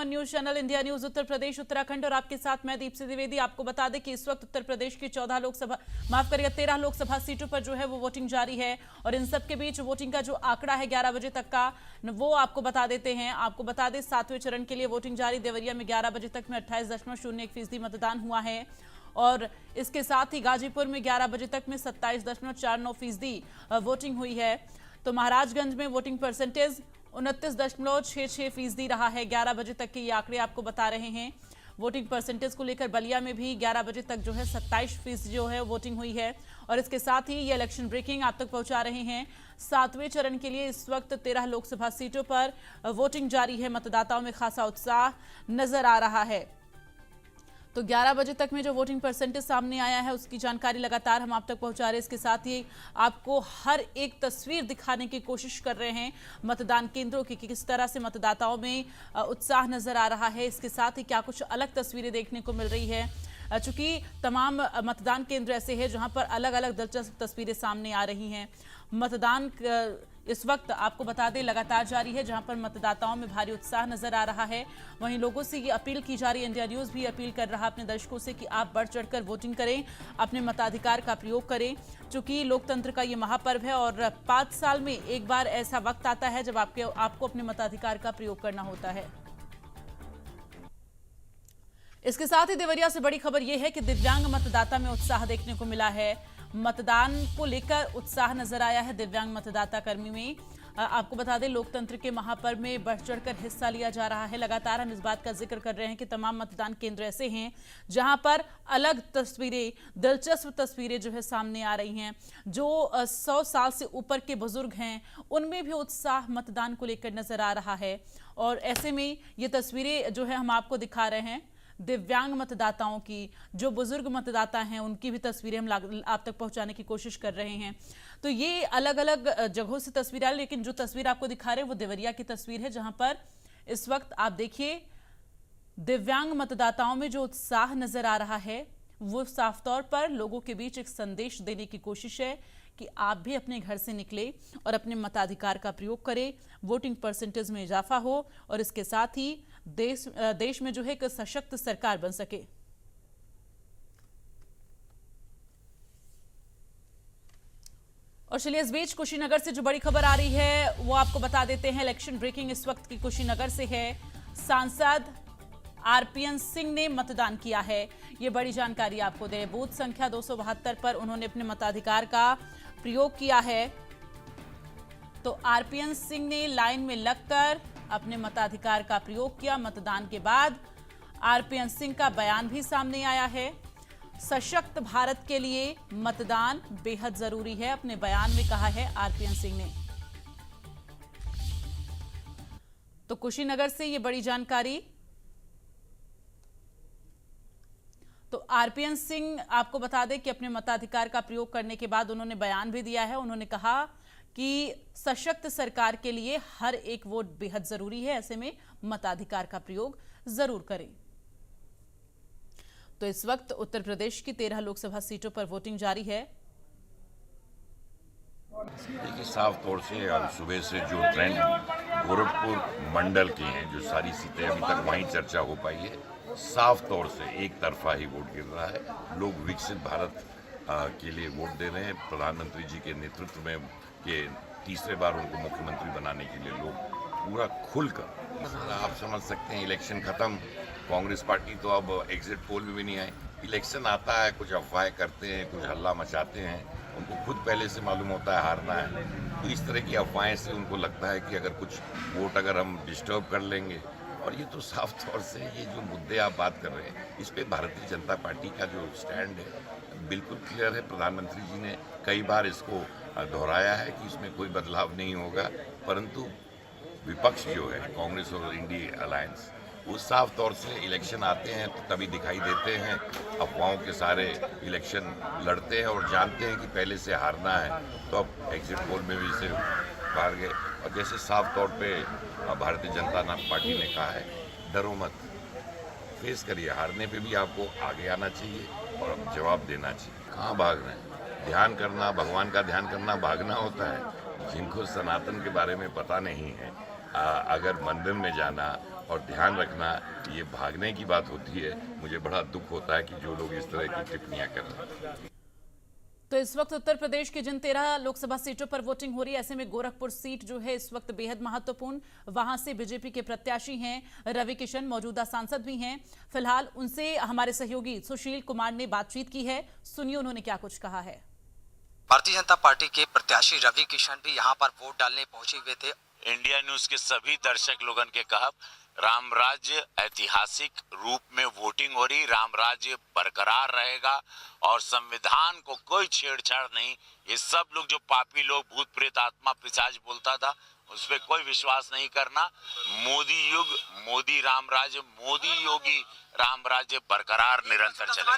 News channel India news Uttar Pradesh Uttarakhand और आपके साथ मैं दीप्ति द्विवेदी। आपको बता दें कि इस वक्त उत्तर प्रदेश की 13 लोकसभा सीटों पर जो है वो वोटिंग जारी है और इन सब के बीच वोटिंग का जो आंकड़ा है 11 बजे तक का वो आपको बता देते हैं। आपको बता दें 7वें चरण के लिए वोटिंग जारी। देवरिया में 11 बजे तक में 28.01% मतदान हुआ है और इसके साथ ही गाजीपुर में 11 बजे तक में 27.49% वोटिंग हुई है। तो महाराजगंज में वोटिंग परसेंटेज 29.66% रहा है। 11 बजे तक के ये आंकड़े आपको बता रहे हैं। वोटिंग परसेंटेज को लेकर बलिया में भी 11 बजे तक जो है 27% जो है वोटिंग हुई है और इसके साथ ही ये इलेक्शन ब्रेकिंग आप तक पहुंचा रहे हैं। 7वें चरण के लिए इस वक्त 13 लोकसभा सीटों पर वोटिंग जारी है। मतदाताओं में खासा उत्साह नजर आ रहा है। तो 11 बजे तक में जो वोटिंग परसेंटेज सामने आया है उसकी जानकारी लगातार हम आप तक पहुंचा रहे हैं। इसके साथ ही आपको हर एक तस्वीर दिखाने की कोशिश कर रहे हैं मतदान केंद्रों की कि किस तरह से मतदाताओं में उत्साह नजर आ रहा है। इसके साथ ही क्या कुछ अलग तस्वीरें देखने को मिल रही है, चूंकि तमाम मतदान केंद्र ऐसे हैं जहां पर अलग अलग दिलचस्प तस्वीरें सामने आ रही हैं। मतदान इस वक्त आपको बता दें लगातार जारी है, जहां पर मतदाताओं में भारी उत्साह नजर आ रहा है। वहीं लोगों से ये अपील की जा रही है, इंडिया न्यूज भी अपील कर रहा है अपने दर्शकों से कि आप बढ़ चढ़कर वोटिंग करें, अपने मताधिकार का प्रयोग करें, क्योंकि लोकतंत्र का ये महापर्व है और 5 साल में एक बार ऐसा वक्त आता है जब आपको अपने मताधिकार का प्रयोग करना होता है। इसके साथ ही देवरिया से बड़ी खबर यह है कि दिव्यांग मतदाता में उत्साह देखने को मिला है। मतदान को लेकर उत्साह नजर आया है दिव्यांग मतदाता कर्मी में। आपको बता दें लोकतंत्र के महापर्व में बढ़ चढ़कर हिस्सा लिया जा रहा है। लगातार हम इस बात का जिक्र कर रहे हैं कि तमाम मतदान केंद्र ऐसे हैं जहां पर अलग तस्वीरें, दिलचस्प तस्वीरें जो है सामने आ रही हैं। जो 100 साल से ऊपर के बुजुर्ग हैं उनमें भी उत्साह मतदान को लेकर नजर आ रहा है और ऐसे में ये तस्वीरें जो है हम आपको दिखा रहे हैं दिव्यांग मतदाताओं की। जो बुजुर्ग मतदाता हैं उनकी भी तस्वीरें हम आप तक पहुंचाने की कोशिश कर रहे हैं। तो ये अलग अलग जगहों से तस्वीर आ रही, लेकिन जो तस्वीर आपको दिखा रहे हैं वो देवरिया की तस्वीर है, जहां पर इस वक्त आप देखिए दिव्यांग मतदाताओं में जो उत्साह नजर आ रहा है वो साफ तौर पर लोगों के बीच एक संदेश देने की कोशिश है कि आप भी अपने घर से निकले और अपने मताधिकार का प्रयोग करें, वोटिंग परसेंटेज में इजाफा हो और इसके साथ ही देश में जो है एक सशक्त सरकार बन सके। और चलिए इस बीच कुशीनगर से जो बड़ी खबर आ रही है वो आपको बता देते हैं। इलेक्शन ब्रेकिंग इस वक्त की कुशीनगर से है। सांसद आरपीएन सिंह ने मतदान किया है, ये बड़ी जानकारी आपको दे। बूथ संख्या 272 पर उन्होंने अपने मताधिकार का प्रयोग किया है। तो आरपीएन सिंह ने लाइन में लगकर अपने मताधिकार का प्रयोग किया। मतदान के बाद आरपीएन सिंह का बयान भी सामने आया है। सशक्त भारत के लिए मतदान बेहद जरूरी है, अपने बयान में कहा है आरपीएन सिंह ने। तो कुशीनगर से ये बड़ी जानकारी। तो आरपीएन सिंह आपको बता दें कि अपने मताधिकार का प्रयोग करने के बाद उन्होंने बयान भी दिया है। उन्होंने कहा कि सशक्त सरकार के लिए हर एक वोट बेहद जरूरी है, ऐसे में मताधिकार का प्रयोग जरूर करें। तो इस वक्त उत्तर प्रदेश की 13 लोकसभा सीटों पर वोटिंग जारी है। देखिए साफ तौर से आज सुबह से जो ट्रेंड गोरखपुर मंडल की हैं, जो सारी सीटें अभी तक वहीं चर्चा हो पाई है, साफ तौर से एक तरफा ही वोट गिर रहा है। लोग विकसित भारत के लिए वोट दे रहे हैं। प्रधानमंत्री जी के नेतृत्व में के तीसरे बार उनको मुख्यमंत्री बनाने के लिए लोग पूरा खुलकर, आप समझ सकते हैं इलेक्शन खत्म, कांग्रेस पार्टी तो अब एग्जिट पोल में भी नहीं आए। इलेक्शन आता है, कुछ अफवाहें करते हैं, कुछ हल्ला मचाते हैं, उनको खुद पहले से मालूम होता है हारना है। तो इस तरह की अफवाहें से उनको लगता है कि अगर कुछ वोट अगर हम डिस्टर्ब कर लेंगे, और ये तो साफ तौर से ये जो मुद्दे आप बात कर रहे हैं इस पे भारतीय जनता पार्टी का जो स्टैंड है बिल्कुल क्लियर है। प्रधानमंत्री जी ने कई बार इसको दोहराया है कि इसमें कोई बदलाव नहीं होगा, परंतु विपक्ष जो है कांग्रेस और इंडिया अलायंस वो साफ तौर से इलेक्शन आते हैं तो तभी दिखाई देते हैं, अफवाहों के सारे इलेक्शन लड़ते हैं और जानते हैं कि पहले से हारना है, तो अब एग्जिट पोल में भी इसे हार गए। और जैसे साफ तौर पे भारतीय जनता पार्टी ने कहा है, डरो मत, फेस करिए, हारने पे भी आपको आगे आना चाहिए और जवाब देना चाहिए। कहाँ भाग रहे हैं? ध्यान करना, भगवान का ध्यान करना भागना होता है। जिनको सनातन के बारे में पता नहीं है, अगर मंदिर में जाना, और ध्यान रखना, ये भागने की बात होती है। मुझे बड़ा दुख होता है कि जो लोग इस तरह की टिप्पणियां कर रहे हैं। तो इस वक्त उत्तर प्रदेश की जिन 13 लोकसभा सीटों पर वोटिंग हो रही है, ऐसे में गोरखपुर सीट जो है इस वक्त बेहद महत्वपूर्ण। वहां से बीजेपी के प्रत्याशी हैं रवि किशन, मौजूदा सांसद भी हैं। फिलहाल उनसे हमारे सहयोगी सुशील कुमार ने बातचीत की है, सुनिए उन्होंने क्या कुछ कहा है। भारतीय जनता पार्टी के प्रत्याशी रवि किशन भी यहां पर वोट डालने पहुंचे हुए थे। इंडिया न्यूज के सभी दर्शक लोगन के कहब, राम राज्य ऐतिहासिक रूप में वोटिंग हो रही, राम राज्य बरकरार रहेगा और संविधान को कोई छेड़छाड़ नहीं। ये सब लोग जो पापी लोग, भूत प्रेत आत्मा पिशाच बोलता था, उस पर कोई विश्वास नहीं करना। मोदी युग, मोदी राम राज्य, मोदी योगी राम राज्य बरकरार निरंतर चलेगा।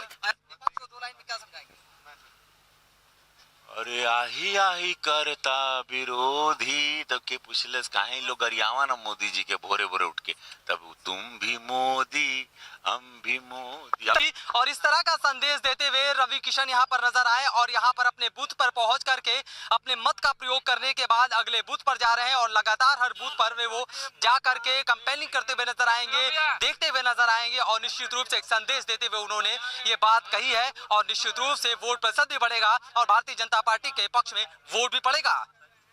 अरे आही आही करता विरोधी, तब के पुछलस काहे लोग गरियावा ना मोदी जी के भोरे भोरे उठ के, तब तुम भी मोदी हम भी मोदी। और इस तरह का संदेश देते हुए रवि किशन यहां पर नजर आए और यहां पर अपने बूथ पर पहुंच करके अपने मत का प्रयोग करने के बाद अगले बूथ पर जा रहे हैं और लगातार हर बूथ पर वो जा करके कंपेनिंग करते हुए नजर आएंगे, देखते हुए नजर आएंगे और निश्चित रूप से एक संदेश देते हुए उन्होंने ये बात कही है और निश्चित रूप से वोट प्रतिशत भी बढ़ेगा और भारतीय जनता पार्टी के पक्ष में वोट भी पड़ेगा।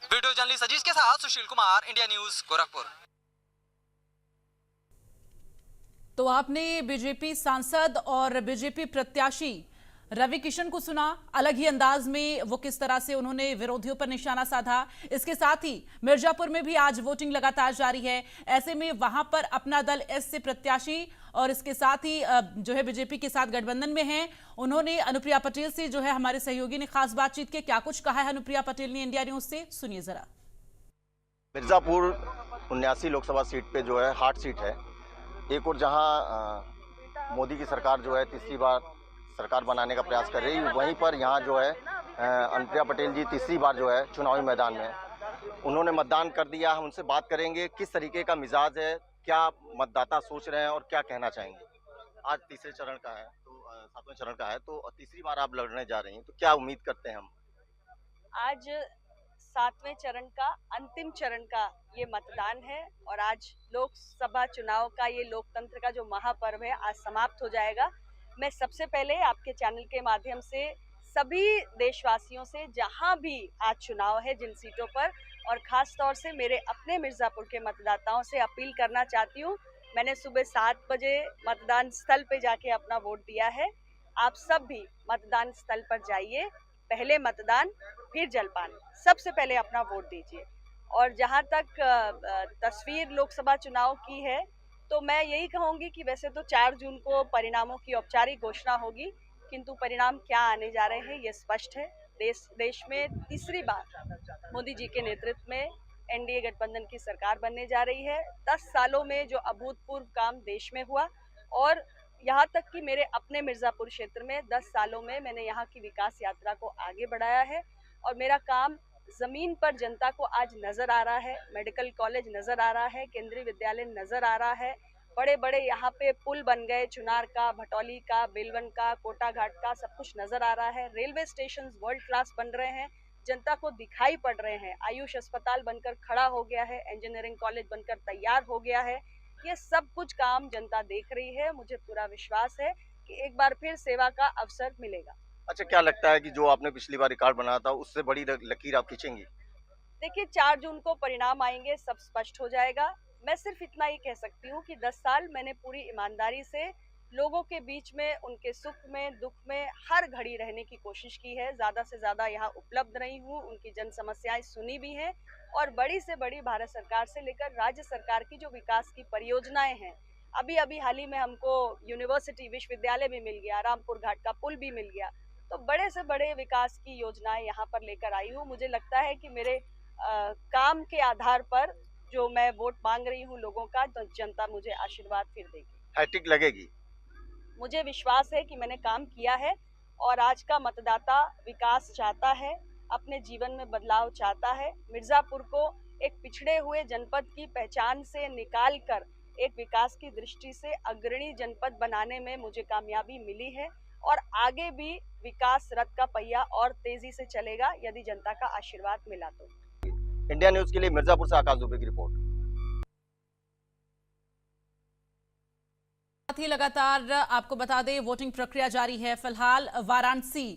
वीडियो जर्नलिस्ट अजीज के साथ सुशील कुमार, इंडिया न्यूज, गोरखपुर। तो आपने बीजेपी सांसद और बीजेपी प्रत्याशी रवि किशन को सुना, अलग ही अंदाज में वो किस तरह से उन्होंने विरोधियों पर निशाना साधा। इसके साथ ही मिर्जापुर में भी आज वोटिंग लगातार जारी है। ऐसे में वहां पर अपना दल एस से प्रत्याशी और इसके साथ ही जो है बीजेपी के साथ गठबंधन में हैं, उन्होंने अनुप्रिया पटेल से, जो है हमारे सहयोगी ने खास बातचीत की। क्या कुछ कहा है अनुप्रिया पटेल ने इंडिया न्यूज से, सुनिए जरा। मिर्जापुर 79 लोकसभा सीट पे जो है हार्ड सीट है। एक और जहां मोदी की सरकार जो है तीसरी बार सरकार बनाने का प्रयास कर रही है, वहीं पर यहाँ जो है अनुप्रिया पटेल जी तीसरी बार जो है चुनावी मैदान में उन्होंने मतदान कर दिया। हम उनसे बात करेंगे किस तरीके का मिजाज है, क्या मतदाता सोच रहे हैं और क्या कहना चाहेंगे। आज तीसरे चरण का है, तो 7वें चरण का है, तो तीसरी बार आप लड़ने जा रही हैं, तो क्या उम्मीद करते हैं हम? आज 7वें चरण का अंतिम चरण का ये मतदान है और आज लोकसभा चुनाव का ये लोकतंत्र का जो महापर्व है आज समाप्त हो जाएगा। मैं सबसे पहले आपके चैनल के माध्यम से सभी देशवासियों से, जहां भी आज चुनाव है जिन सीटों पर, और खास तौर से मेरे अपने मिर्जापुर के मतदाताओं से अपील करना चाहती हूं। मैंने सुबह 7 बजे मतदान स्थल पे जाके अपना वोट दिया है। आप सब भी मतदान स्थल पर जाइए, पहले मतदान फिर जलपान, सबसे पहले अपना वोट दीजिए। और जहां तक तस्वीर लोकसभा चुनाव की है, तो मैं यही कहूंगी कि वैसे तो 4 जून को परिणामों की औपचारिक घोषणा होगी, किंतु परिणाम क्या आने जा रहे हैं ये स्पष्ट है। देश में तीसरी बार मोदी जी के नेतृत्व में एनडीए गठबंधन की सरकार बनने जा रही है। 10 सालों में जो अभूतपूर्व काम देश में हुआ और यहाँ तक कि मेरे अपने मिर्जापुर क्षेत्र में 10 सालों में मैंने यहाँ की विकास यात्रा को आगे बढ़ाया है और मेरा काम जमीन पर जनता को आज नजर आ रहा है। मेडिकल कॉलेज नजर आ रहा है, केंद्रीय विद्यालय नजर आ रहा है, बड़े बड़े यहाँ पे पुल बन गए, चुनार का, भटौली का, बेलवन का, कोटा घाट का, सब कुछ नजर आ रहा है। रेलवे स्टेशन वर्ल्ड क्लास बन रहे हैं, जनता को दिखाई पड़ रहे हैं। आयुष अस्पताल बनकर खड़ा हो गया है, इंजीनियरिंग कॉलेज बनकर तैयार हो गया है। ये सब कुछ काम जनता देख रही है। मुझे पूरा विश्वास है कि एक बार फिर सेवा का अवसर मिलेगा। अच्छा, क्या लगता है कि जो आपने पिछली बार रिकॉर्ड बनाया था उससे बड़ी लकीर आप खींचेंगी? देखिए, 4 जून को परिणाम आएंगे, सब स्पष्ट हो जाएगा। मैं सिर्फ इतना ही कह सकती हूँ कि 10 साल मैंने पूरी ईमानदारी से लोगों के बीच में, उनके सुख में, दुख में हर घड़ी रहने की कोशिश की है। ज़्यादा से ज़्यादा यहाँ उपलब्ध रही हूँ, उनकी जन समस्याएं सुनी भी हैं और बड़ी से बड़ी भारत सरकार से लेकर राज्य सरकार की जो विकास की परियोजनाएं हैं, अभी हाल ही में हमको यूनिवर्सिटी, विश्वविद्यालय भी मिल गया, रामपुर घाट का पुल भी मिल गया, तो बड़े से बड़े विकास की योजनाएं यहाँ पर लेकर आई हूँ। मुझे लगता है कि मेरे काम के आधार पर जो मैं वोट मांग रही हूँ लोगों का, तो जनता मुझे आशीर्वाद फिर देगी, हैट्रिक लगेगी। मुझे विश्वास है कि मैंने काम किया है और आज का मतदाता विकास चाहता है, अपने जीवन में बदलाव चाहता है। मिर्जापुर को एक पिछड़े हुए जनपद की पहचान से निकाल कर एक विकास की दृष्टि से अग्रणी जनपद बनाने में मुझे कामयाबी मिली है और आगे भी विकास रथ का पहिया और तेजी से चलेगा यदि जनता का आशीर्वाद मिला तो। इंडिया न्यूज के लिए मिर्जापुर से आकाश दुबे की रिपोर्ट। साथ ही लगातार आपको बता दें वोटिंग प्रक्रिया जारी है। फिलहाल वाराणसी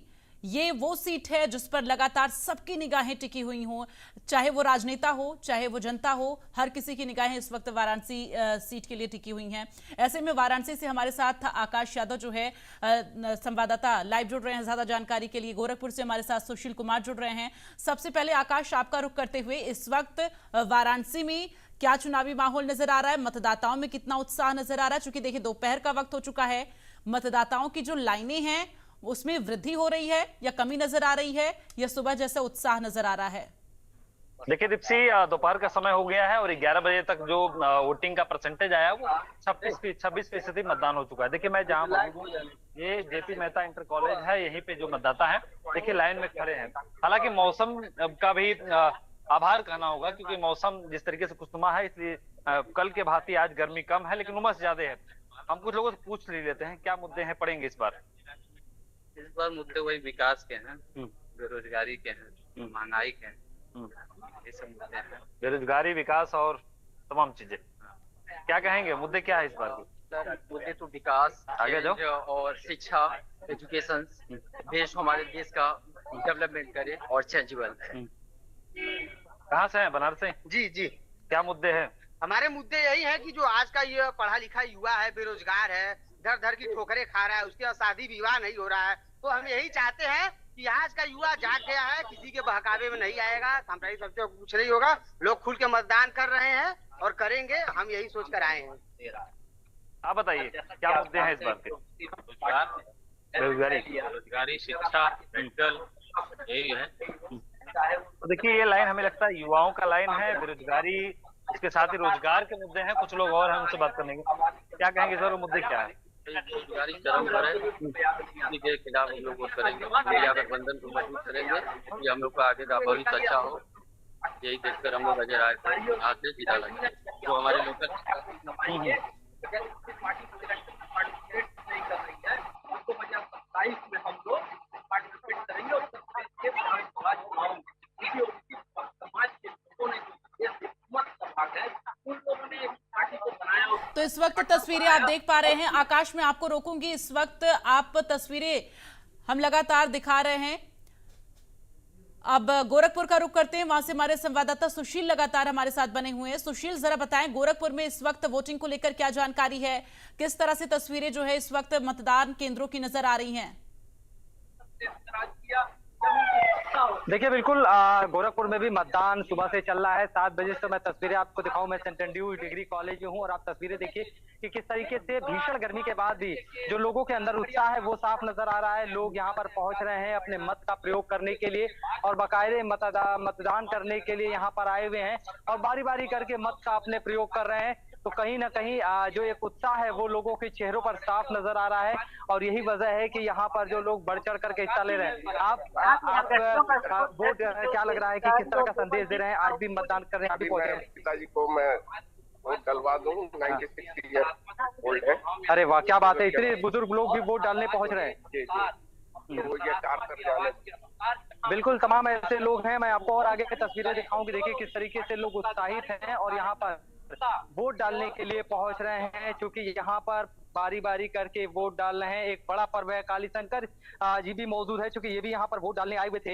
ये वो सीट है जिस पर लगातार सबकी निगाहें टिकी हुई हों, चाहे वो राजनेता हो चाहे वो जनता हो, हर किसी की निगाहें इस वक्त वाराणसी सीट के लिए टिकी हुई हैं। ऐसे में वाराणसी से हमारे साथ आकाश यादव जो है संवाददाता लाइव जुड़ रहे हैं ज्यादा जानकारी के लिए। गोरखपुर से हमारे साथ सुशील कुमार जुड़ रहे हैं। सबसे पहले आकाश, आपका रुख करते हुए इस वक्त वाराणसी में क्या चुनावी माहौल नजर आ रहा है, मतदाताओं में कितना उत्साह नजर आ रहा है? चूंकि देखिए दोपहर का वक्त हो चुका है, मतदाताओं की जो लाइनें हैं उसमें वृद्धि हो रही है या कमी नजर आ रही है या सुबह जैसा उत्साह नजर आ रहा है? देखिए दीप्सी, दोपहर का समय हो गया है और 11 बजे तक जो वोटिंग का परसेंटेज आया वो 26% मतदान हो चुका है। देखिए मैं जहाँ मौजूद हूँ, ये जेपी मेहता इंटर कॉलेज है, यहीं पे जो मतदाता है देखिए लाइन में खड़े हैं। हालांकि मौसम का भी आभार कहना होगा, क्योंकि मौसम जिस तरीके से खुशनुमा है, इसलिए कल के भांति आज गर्मी कम है लेकिन उमस ज्यादा है। हम कुछ लोगों से पूछ लेते हैं क्या मुद्दे हैं पड़ेंगे इस बार। मुद्दे वही विकास के हैं, बेरोजगारी के हैं, महंगाई के हैं, ये सब मुद्दे हैं। बेरोजगारी, विकास और तमाम चीजें। क्या कहेंगे मुद्दे क्या है इस बार की? मुद्दे तो विकास आगे जाओ। और शिक्षा, एजुकेशन देश हमारे देश का डेवलपमेंट करे और चेंजेबल। कहाँ से हैं? बनारस से? जी जी, क्या मुद्दे हैं? हमारे मुद्दे यही है कि जो आज का ये पढ़ा लिखा युवा है, बेरोजगार है, दर दर की ठोकरें खा रहा है, उसके बाद शादी विवाह नहीं हो रहा है, तो हम यही चाहते हैं कि आज का युवा जाग गया है, किसी के बहकावे में नहीं आएगा, सांप्रदायिक सबसे कुछ नहीं होगा, लोग खुल के मतदान कर रहे हैं और करेंगे, हम यही सोच कर आए हैं। आप बताइए क्या मुद्दे हैं इस बार के? बेरोजगारी, शिक्षा, मेडिकल, यही है। तो देखिए ये लाइन हमें लगता है युवाओं का लाइन है, बेरोजगारी, इसके साथ ही रोजगार के मुद्दे हैं। कुछ लोग और हैं, उनसे बात करने के। क्या कहेंगे सर, वो मुद्दे क्या है? बेरोजगारी चरम पर है, इसी के खिलाफ हम लोग वोट करेंगे, मीडिया गठबंधन को मजबूत करेंगे कि हम लोग का आगे का भविष्य अच्छा हो। यही देखकर हम लोग नजर आए थे, आज से जीता लगे जो हमारे लोकल तो इस वक्त तस्वीरें आप देख पा रहे हैं। आकाश में आपको रोकूंगी, इस वक्त आप तस्वीरें हम लगातार दिखा रहे हैं। अब गोरखपुर का रुख करते हैं, वहां से हमारे संवाददाता सुशील लगातार हमारे साथ बने हुए हैं। सुशील, जरा बताएं गोरखपुर में इस वक्त वोटिंग को लेकर क्या जानकारी है, किस तरह से तस्वीरें जो है इस वक्त मतदान केंद्रों की नजर आ रही हैं? देखिए बिल्कुल गोरखपुर में भी मतदान सुबह से चल रहा है। 7 बजे से मैं तस्वीरें आपको दिखाऊं, मैं सेंट एंड्रयू डिग्री कॉलेज में हूं और आप तस्वीरें देखिए कि किस तरीके से भीषण गर्मी के बाद भी जो लोगों के अंदर उत्साह है वो साफ नजर आ रहा है। लोग यहां पर पहुंच रहे हैं अपने मत का प्रयोग करने के लिए और बाकायदे मतदान करने के लिए यहां पर आए हुए हैं और बारी बारी करके मत का अपने प्रयोग कर रहे हैं। तो कहीं ना कहीं जो एक उत्साह है वो लोगों के चेहरों पर साफ नजर आ रहा है और यही वजह है कि यहाँ पर जो लोग बढ़ चढ़ करके हिस्सा ले रहे हैं। आप वोट क्या लग रहा है कि किस तरह का संदेश दे रहे हैं? आज भी मतदान कर रहे हैं, अभी पहुंच रहे हैं। पिताजी को मैं वोट डलवा दूं, 96 ईयर ओल्ड है। अरे वाह, क्या बात है, इतने बुजुर्ग लोग भी वोट डालने पहुंच रहे हैं। तो ये कार कर जाने बिल्कुल तमाम ऐसे लोग हैं। मैं आपको और आगे की तस्वीरें दिखाऊंगी, देखिए किस तरीके से लोग उत्साहित हैं और यहाँ पर वोट डालने के लिए पहुंच रहे हैं, क्योंकि यहाँ पर बारी बारी करके वोट डाल रहे हैं। एक बड़ा पर्व है, काली शंकर जी भी मौजूद है, क्योंकि ये भी यहाँ पर वोट डालने आए हुए थे।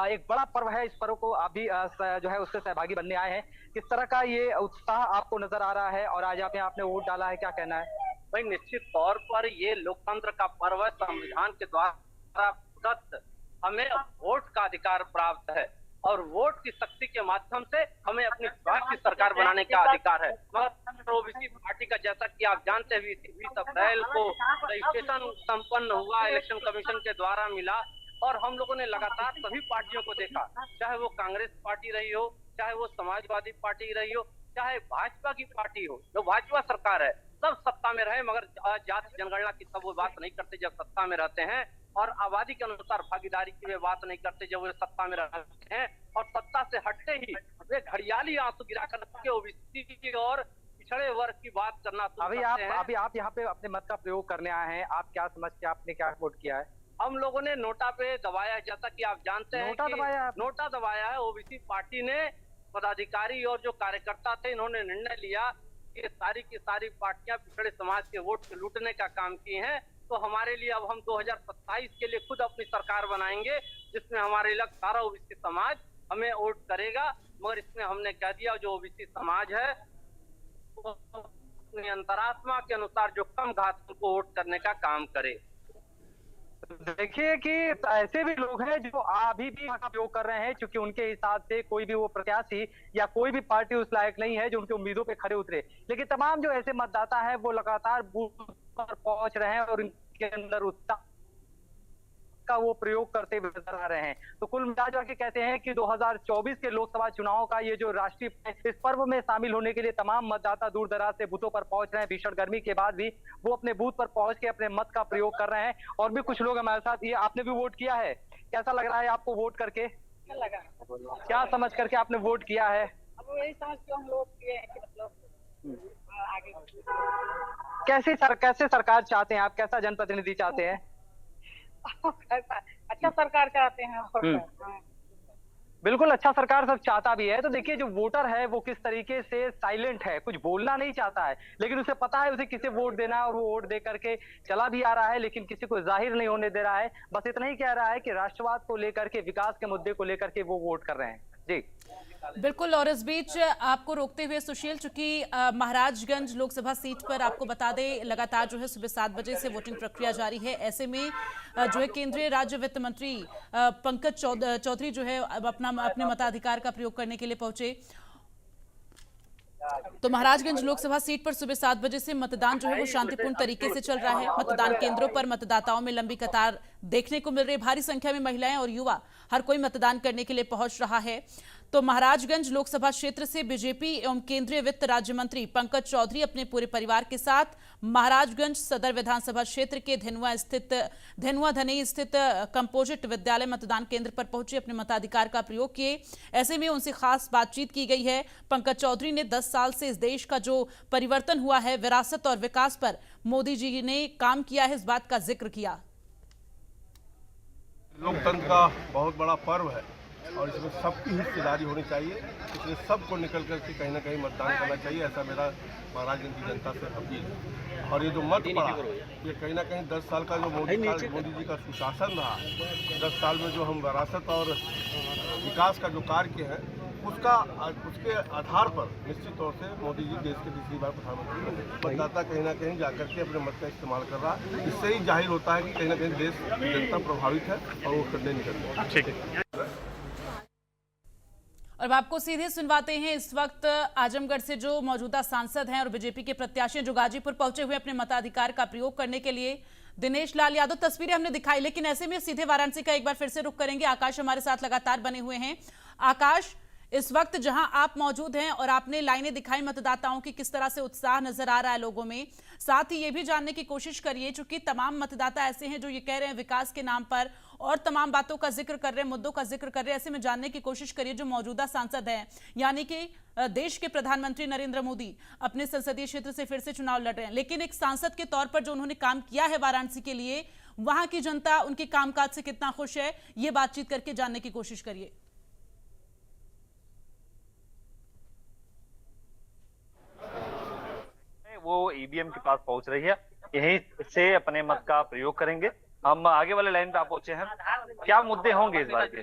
एक बड़ा पर्व है, इस पर्व को आप भी जो है उससे सहभागी बनने आए हैं। किस तरह का ये उत्साह आपको नजर आ रहा है और आज आपने वोट डाला है, क्या कहना है? भाई निश्चित तौर पर ये लोकतंत्र का पर्व है, संविधान के द्वारा प्रदत्त हमें वोट का अधिकार प्राप्त है और वोट की शक्ति के माध्यम से हमें अपनी राष्ट्रीय सरकार बनाने का अधिकार है। मगर ओबीसी पार्टी का, जैसा कि आप जानते हैं, 20 अप्रैल को रजिस्ट्रेशन संपन्न हुआ, इलेक्शन कमीशन के द्वारा मिला और हम लोगों ने लगातार सभी पार्टियों को देखा, चाहे वो कांग्रेस पार्टी रही हो, चाहे वो समाजवादी पार्टी रही हो, चाहे भाजपा की पार्टी हो, जो भाजपा सरकार है, सब सत्ता में रहे मगर जाति जनगणना की सब वो बात नहीं करते जब सत्ता में रहते हैं और आबादी के अनुसार भागीदारी की वे बात नहीं करते जब वे सत्ता में रहते हैं और सत्ता से हटते ही वे घड़ियाली आंसू गिरा करके ओबीसी और पिछड़े वर्ग की बात करना अभी आप यहाँ पे अपने मत का प्रयोग करने आए हैं, आप क्या समझते हैं, आपने क्या वोट किया है? हम लोगों ने नोटा पे दबाया, जैसा कि आप जानते हैं नोटा दबाया है। ओबीसी पार्टी ने, पदाधिकारी और जो कार्यकर्ता थे, इन्होंने निर्णय लिया ये सारी की सारी पार्टियां पिछड़े समाज के वोट से लूटने का काम की हैं। तो हमारे लिए अब हम 2027 के लिए खुद अपनी सरकार बनाएंगे, जिसमें हमारे लग सारा ओबीसी समाज हमें वोट करेगा। मगर इसमें हमने कह दिया जो ओबीसी समाज है वो अपनी अंतरात्मा के अनुसार जो कम घात को वोट करने का काम करे। देखिए कि ऐसे भी लोग हैं जो अभी भी उपयोग कर रहे हैं, क्योंकि उनके हिसाब से कोई भी वो प्रत्याशी या कोई भी पार्टी उस लायक नहीं है जो उनकी उम्मीदों पे खड़े उतरे। लेकिन तमाम जो ऐसे मतदाता है वो लगातार बूथ पर पहुंच रहे हैं और इनके अंदर उत्साह का वो प्रयोग करते हुए नजर आ रहे हैं। तो कुल मिला के कहते हैं कि 2024 के लोकसभा चुनाव का ये जो राष्ट्रीय इस पर्व में शामिल होने के लिए तमाम मतदाता दूर दराज से बूथों पर पहुंच रहे हैं। भीषण गर्मी के बाद भी वो अपने बूथ पर पहुंच के अपने मत का प्रयोग कर रहे हैं। और भी कुछ लोग हमारे साथ, ये आपने भी वोट किया है, कैसा लग रहा है आपको वोट करके? क्या समझ करके आपने वोट किया है? अब यही समझ के हम लोग किए हैं कि मतलब आगे कैसे सरकार चाहते हैं आप? कैसा जनप्रतिनिधि चाहते हैं? अच्छा सरकार चाहते हैं। बिल्कुल, अच्छा सरकार सब चाहता भी है। तो देखिए जो वोटर है वो किस तरीके से साइलेंट है, कुछ बोलना नहीं चाहता है, लेकिन उसे पता है उसे किसे वोट देना है और वो वोट दे करके चला भी आ रहा है, लेकिन किसी को जाहिर नहीं होने दे रहा है। बस इतना ही कह रहा है कि राष्ट्रवाद को लेकर के, विकास के मुद्दे को लेकर के वो वोट कर रहे हैं। जी बिल्कुल। और इस बीच आपको रोकते हुए सुशील, चूंकि महाराजगंज लोकसभा सीट पर आपको बता दें लगातार जो है सुबह 7 बजे से वोटिंग प्रक्रिया जारी है। ऐसे में जो है केंद्रीय राज्य वित्त मंत्री पंकज चौधरी जो है अब अपने मताधिकार का प्रयोग करने के लिए पहुंचे। तो महाराजगंज लोकसभा सीट पर सुबह 7 बजे से मतदान जो है वो शांतिपूर्ण तरीके से चल रहा है। मतदान केंद्रों पर मतदाताओं में लंबी कतार देखने को मिल रही है। भारी संख्या में महिलाएं और युवा हर कोई मतदान करने के लिए पहुंच रहा है। तो महाराजगंज लोकसभा क्षेत्र से बीजेपी एवं केंद्रीय वित्त राज्य मंत्री पंकज चौधरी अपने पूरे परिवार के साथ महाराजगंज सदर विधानसभा क्षेत्र के धेनुआ धनई स्थित कंपोजिट विद्यालय मतदान केंद्र पर पहुंचे, अपने मताधिकार का प्रयोग किए। ऐसे में उनसे खास बातचीत की गई है। पंकज चौधरी ने 10 साल से इस देश का जो परिवर्तन हुआ है, विरासत और विकास पर मोदी जी ने काम किया है, इस बात का जिक्र किया। लोकतंत्र का बहुत बड़ा पर्व है और इसमें सबकी हिस्सेदारी होनी चाहिए, इसलिए सबको निकल करके कहीं ना कहीं मतदान करना चाहिए, ऐसा मेरा महाराजगंज की जनता से अपील है। और ये जो मत पड़ा, ये कहीं ना कहीं 10 साल का जो मोदी जी का सुशासन रहा, 10 साल में जो हम विरासत और विकास का जो कार्य किए हैं उसके आधार पर निश्चित तौर से मोदी जी देश के तीसरी बार प्रधानमंत्री बने। मतदाता कहीं ना कहीं जाकर के अपने मत का इस्तेमाल कर रहा है, इससे ही जाहिर होता है कि कहीं ना कहीं देश की जनता प्रभावित है और वो करने निकल रही है। ठीक है। और आपको सीधे सुनवाते हैं इस वक्त आजमगढ़ से जो मौजूदा सांसद हैं और बीजेपी के प्रत्याशी जो गाजीपुर पहुंचे हुए अपने मताधिकार का प्रयोग करने के लिए, दिनेश लाल यादव। तस्वीरें हमने दिखाई, लेकिन ऐसे में सीधे वाराणसी का एक बार फिर से रुख करेंगे। आकाश हमारे साथ लगातार बने हुए हैं। आकाश, इस वक्त जहां आप मौजूद हैं और आपने लाइनें दिखाई मतदाताओं की, किस तरह से उत्साह नजर आ रहा है लोगों में, साथ ही ये भी जानने की कोशिश करिए, चूंकि तमाम मतदाता ऐसे हैं जो ये कह रहे हैं विकास के नाम पर और तमाम बातों का जिक्र कर रहे हैं, मुद्दों का जिक्र कर रहे हैं। ऐसे में जानने की कोशिश करिए जो मौजूदा सांसद हैं, यानी कि देश के प्रधानमंत्री नरेंद्र मोदी अपने संसदीय क्षेत्र से फिर से चुनाव लड़ रहे हैं, लेकिन एक सांसद के तौर पर जो उन्होंने काम किया है वाराणसी के लिए, वहां की जनता उनके कामकाज से कितना खुश है, ये बातचीत करके जानने की कोशिश करिए। वो ईवीएम के पास पहुंच रही है, यहीं से अपने मत का प्रयोग करेंगे। हम आगे वाले लाइन पे आप पहुंचे हैं। क्या मुद्दे होंगे इस बार के?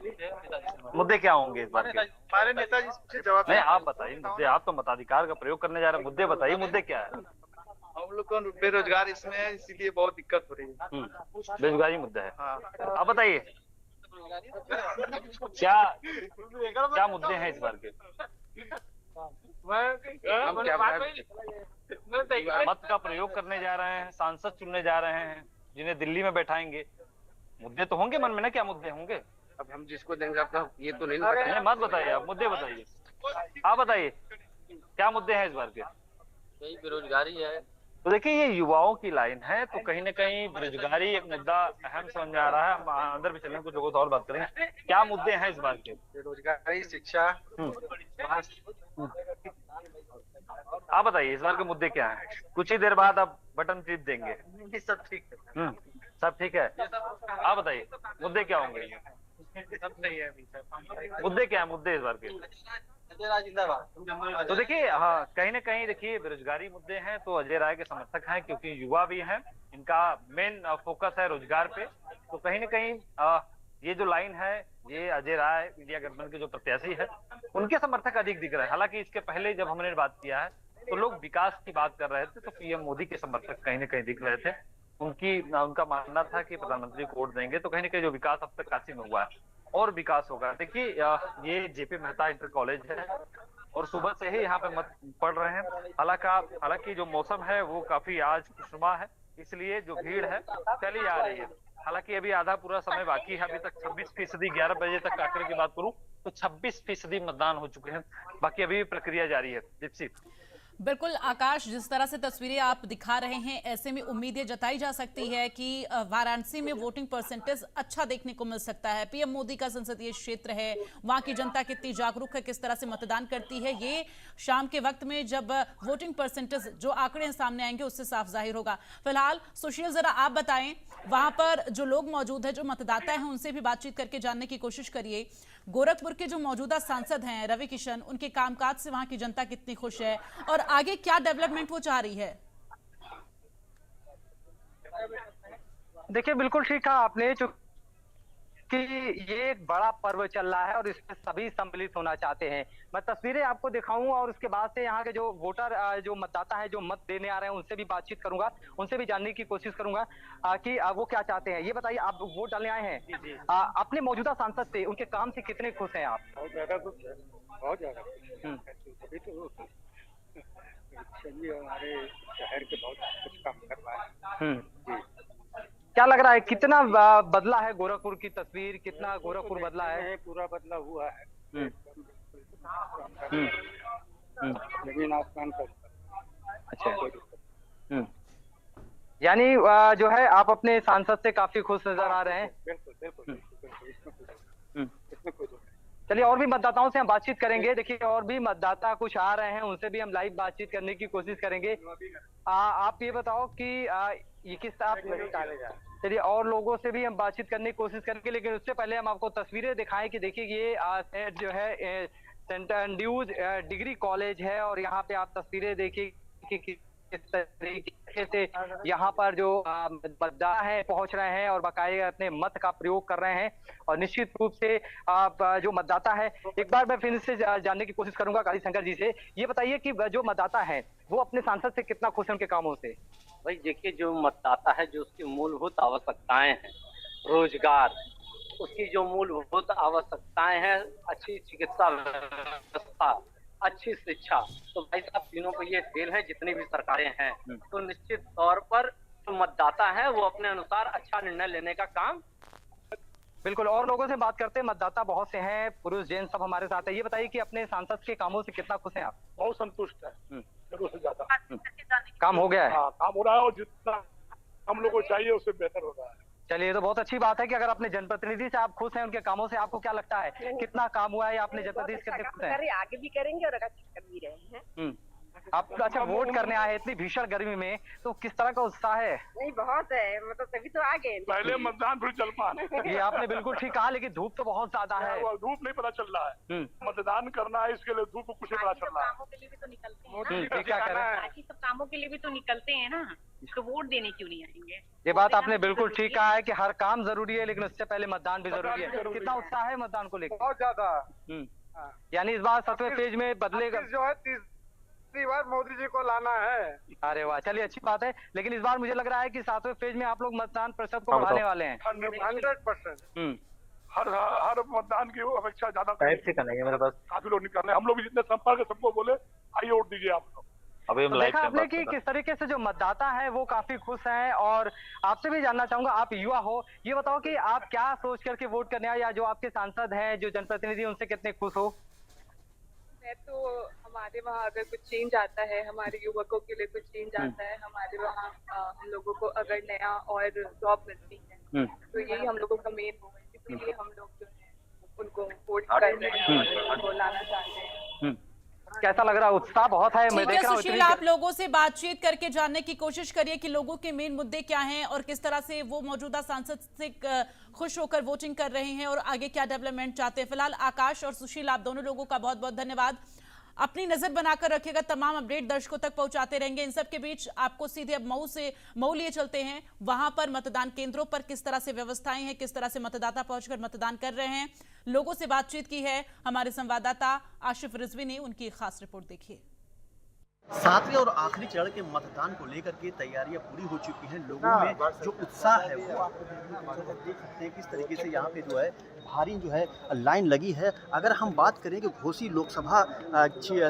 मुद्दे क्या होंगे इस बार के? हमारे नेताजी से जवाब नहीं, आप बताइए मुद्दे। आप तो मताधिकार का प्रयोग करने जा रहे हैं, मुद्दे बताइए, मुद्दे क्या है? हम लोग को बेरोजगार इसमें है, इसीलिए बहुत दिक्कत हो रही है। बेरोजगारी मुद्दा है। आप बताइए क्या मुद्दे हैं इस बार के? मत का प्रयोग करने जा रहे हैं, सांसद चुनने जा रहे हैं जिन्हें दिल्ली में बैठाएंगे। मुद्दे तो होंगे मन में ना, क्या मुद्दे होंगे? अब हम जिसको देंगे अपना ये तो नहीं मत बताइए, आप मुद्दे बताइए। आप बताइए क्या मुद्दे हैं इस बार के? यही बेरोजगारी है। तो देखिए ये युवाओं की लाइन है, तो कहीं ना कहीं बेरोजगारी एक मुद्दा अहम समझ आ रहा है। हम अंदर भी चलें, कुछ लोगों से और बात करेंगे। क्या मुद्दे हैं इस बार के? बेरोजगारी, शिक्षा। आप बताइए इस बार के मुद्दे क्या हैं? कुछ ही देर बाद आप बटन टिप देंगे। सब ठीक है। सब ठीक है। आप बताइए मुद्दे क्या होंगे? सब सही है। मुद्दे क्या है? मुद्दे इस बार के तो देखिए, हाँ, कहीं ना कहीं देखिए बेरोजगारी मुद्दे हैं तो अजय राय के समर्थक हैं, क्योंकि युवा भी हैं, इनका मेन फोकस है रोजगार पे। तो कहीं ना कहीं ये जो लाइन है, ये अजय राय इंडिया गठबंधन के जो प्रत्याशी है उनके समर्थक अधिक दिख रहे हैं। हालांकि इसके पहले जब हमने बात किया है तो लोग विकास की बात कर रहे थे, तो पीएम मोदी के समर्थक कहीं ना कहीं दिख रहे थे। उनका मानना था कि प्रधानमंत्री को वोट देंगे तो कहीं ना कहीं जो विकास अब तक काशी में हुआ है और विकास होगा। देखिए, ये जेपी मेहता इंटर कॉलेज है और सुबह से ही यहाँ पे मत पड़ रहे हैं। हालांकि जो मौसम है वो काफी आज खुशनुमा है, इसलिए जो भीड़ है चली आ रही है। हालांकि अभी आधा पूरा समय बाकी है, अभी तक 26%, 11 बजे तक आंकड़े की बात करूं तो 26% मतदान हो चुके हैं, बाकी अभी प्रक्रिया जारी है। दीप्ति। बिल्कुल आकाश, जिस तरह से तस्वीरें आप दिखा रहे हैं, ऐसे में उम्मीदें जताई जा सकती है कि वाराणसी में वोटिंग परसेंटेज अच्छा देखने को मिल सकता है। पीएम मोदी का संसदीय क्षेत्र है, वहां की जनता कितनी जागरूक है, किस तरह से मतदान करती है, ये शाम के वक्त में जब वोटिंग परसेंटेज जो आंकड़े सामने आएंगे उससे साफ जाहिर होगा। फिलहाल सुशील, जरा आप बताएं, वहां पर जो लोग मौजूद है, जो मतदाता हैं, उनसे भी बातचीत करके जानने की कोशिश करिए। गोरखपुर के जो मौजूदा सांसद हैं रवि किशन, उनके कामकाज से वहां की जनता कितनी खुश है और आगे क्या डेवलपमेंट वो चाह रही है? देखिए, बिल्कुल ठीक कहा आपने कि ये एक बड़ा पर्व चल रहा है और इसमें सभी सम्मिलित होना चाहते हैं। मैं तस्वीरें आपको दिखाऊं और उसके बाद से यहाँ के जो वोटर, जो मतदाता है, जो मत देने आ रहे हैं, उनसे भी बातचीत करूंगा, उनसे भी जानने की कोशिश करूंगा कि वो क्या चाहते हैं। ये बताइए, आप वोट डालने आए हैं, अपने मौजूदा सांसद से, उनके काम से कितने खुश हैं आप? बहुत ज्यादा खुश है, बहुत ज्यादा अभी तो हमारे शहर के बहुत कुछ काम कर रहा है। क्या लग रहा है, कितना बदला है गोरखपुर की तस्वीर, कितना गोरखपुर बदला है? पूरा बदला हुआ है, जमीन आसमान का। अच्छा, यानी जो है आप अपने सांसद से काफी खुश नजर आ रहे हैं। बिल्कुल बिल्कुल, इसमें कोई चलिए, और भी मतदाताओं से हम बातचीत करेंगे। देखिए, और भी मतदाता कुछ आ रहे हैं, उनसे भी हम लाइव बातचीत करने की कोशिश करेंगे। आप ये बताओ कि ये किस चलिए, और लोगों से भी हम बातचीत करने की कोशिश करेंगे, लेकिन उससे पहले हम आपको तस्वीरें दिखाएं कि देखिए ये जो है सेंट एंड्रयूज डिग्री कॉलेज है और यहाँ पे आप तस्वीरें देखिए कि किस तरीके से यहाँ पर जो मतदाता है पहुंच रहे हैं और बाकायदा अपने मत का प्रयोग कर रहे हैं। और निश्चित रूप से आप जो मतदाता है, एक बार मैं फिर से जानने की कोशिश करूंगा काली शंकर जी से। ये बताइए कि जो मतदाता है वो अपने सांसद से कितना खुश है उनके कामों से? भाई देखिए, जो मतदाता है, जो उसकी मूलभूत आवश्यकताएं हैं, रोजगार, उसकी जो मूलभूत आवश्यकताएं हैं, अच्छी चिकित्सा व्यवस्था, अच्छी शिक्षा, तो भाई साहब तीनों को ये फेल है जितनी भी सरकारें हैं। तो निश्चित तौर पर जो मतदाता है वो अपने अनुसार अच्छा निर्णय लेने का काम। बिल्कुल, और लोगों से बात करते हैं, मतदाता बहुत से हैं, पुरुष जैन सब हमारे साथ है। ये बताइए कि अपने सांसद के कामों से कितना खुश हैं आप? बहुत संतुष्ट है, जरूर से ज्यादा काम हो गया है। हाँ, काम हो रहा है और जितना हम लोग को चाहिए उससे बेहतर हो रहा है। चलिए, ये तो बहुत अच्छी बात है कि अगर अपने जनप्रतिनिधि से आप खुश हैं, उनके कामों से, आपको क्या लगता है कितना काम हुआ है या अपने जनप्रतिनिधि से कितने खुश हैं? आगे भी करेंगे और कर भी रहे हैं। आप अच्छा वोट करने आए इतनी भीषण गर्मी में, तो किस तरह का उत्साह है? नहीं, बहुत है, मतलब तभी तो आ गए। पहले मतदान फिर जलपान। ये आपने बिल्कुल ठीक कहा, लेकिन धूप तो बहुत ज्यादा है। धूप नहीं पता चल रहा है, मतदान करना है, इसके लिए धूप को कुछ नहीं पता चल रहा है। कामों के लिए भी तो निकलते हैं, क्या कर रहे हैं? बाकी सब कामों के लिए भी तो निकलते हैं ना, तो वोट देने क्यों नहीं आएंगे? ये बात आपने बिल्कुल ठीक कहा है कि हर काम जरूरी है, लेकिन उससे पहले मतदान भी जरूरी है। कितना उत्साह है मतदान को लेकर? बहुत ज्यादा। यानी इस बार 7वें फेज में बदलेगा जो है, तीसरी बार मोदी जी को लाना है। अरे वाह, चलिए अच्छी बात है। लेकिन इस बार मुझे लग रहा है कि 7वें फेज में आप लोग मतदान प्रतिशत को बढ़ाने वाले हैं। 100%। हर मतदान की अपेक्षा ज्यादा मेरे पास काफी लोग निकलने, हम लोग भी जितने संपर्क सबको बोले आइए वोट दीजिए आप लोग। अभी तो देखा आपने कि किस तरीके से जो मतदाता है वो काफी खुश हैं। और आपसे भी जानना चाहूंगा, आप युवा हो, ये बताओ कि आप क्या सोच करके वोट करने आए, या जो आपके सांसद हैं, जो जनप्रतिनिधि, उनसे कितने खुश हो? मैं तो हमारे वहाँ अगर कुछ चेंज आता है, हमारे युवकों के लिए कुछ चेंज आता है, हमारे वहाँ हम लोगों को अगर नया और जॉब मिलती है तो यही हम लोगों का मेन वो है, इसलिए हम लोग जो है उनको वोट करने उनको लाना चाहते हैं। कैसा लग रहा है? उत्साह बहुत है। मैं ठीक देख है रहा हूँ सुशील, आप लोगों से बातचीत करके जानने की कोशिश करिए कि लोगों के मेन मुद्दे क्या हैं और किस तरह से वो मौजूदा सांसद से खुश होकर वोटिंग कर रहे हैं और आगे क्या डेवलपमेंट चाहते हैं। फिलहाल आकाश और सुशील, आप दोनों लोगों का बहुत बहुत धन्यवाद। अपनी नजर बनाकर रखिएगा, तमाम अपडेट दर्शकों तक पहुंचाते रहेंगे। इन सब के बीच आपको सीधे अब मऊ लिए चलते हैं। वहां पर मतदान केंद्रों पर किस तरह से व्यवस्थाएं हैं, किस तरह से मतदाता पहुंचकर मतदान कर रहे हैं, लोगों से बातचीत की है हमारे संवाददाता आशिफ रिजवी ने। उनकी खास रिपोर्ट देखिए। सातवें और आखिरी चरण के मतदान को लेकर के तैयारियां पूरी हो चुकी हैं। लोगों में जो उत्साह है वो आप देख सकते हैं किस तरीके से यहाँ पे जो है भारी जो है लाइन लगी है। अगर हम बात करें कि घोसी लोकसभा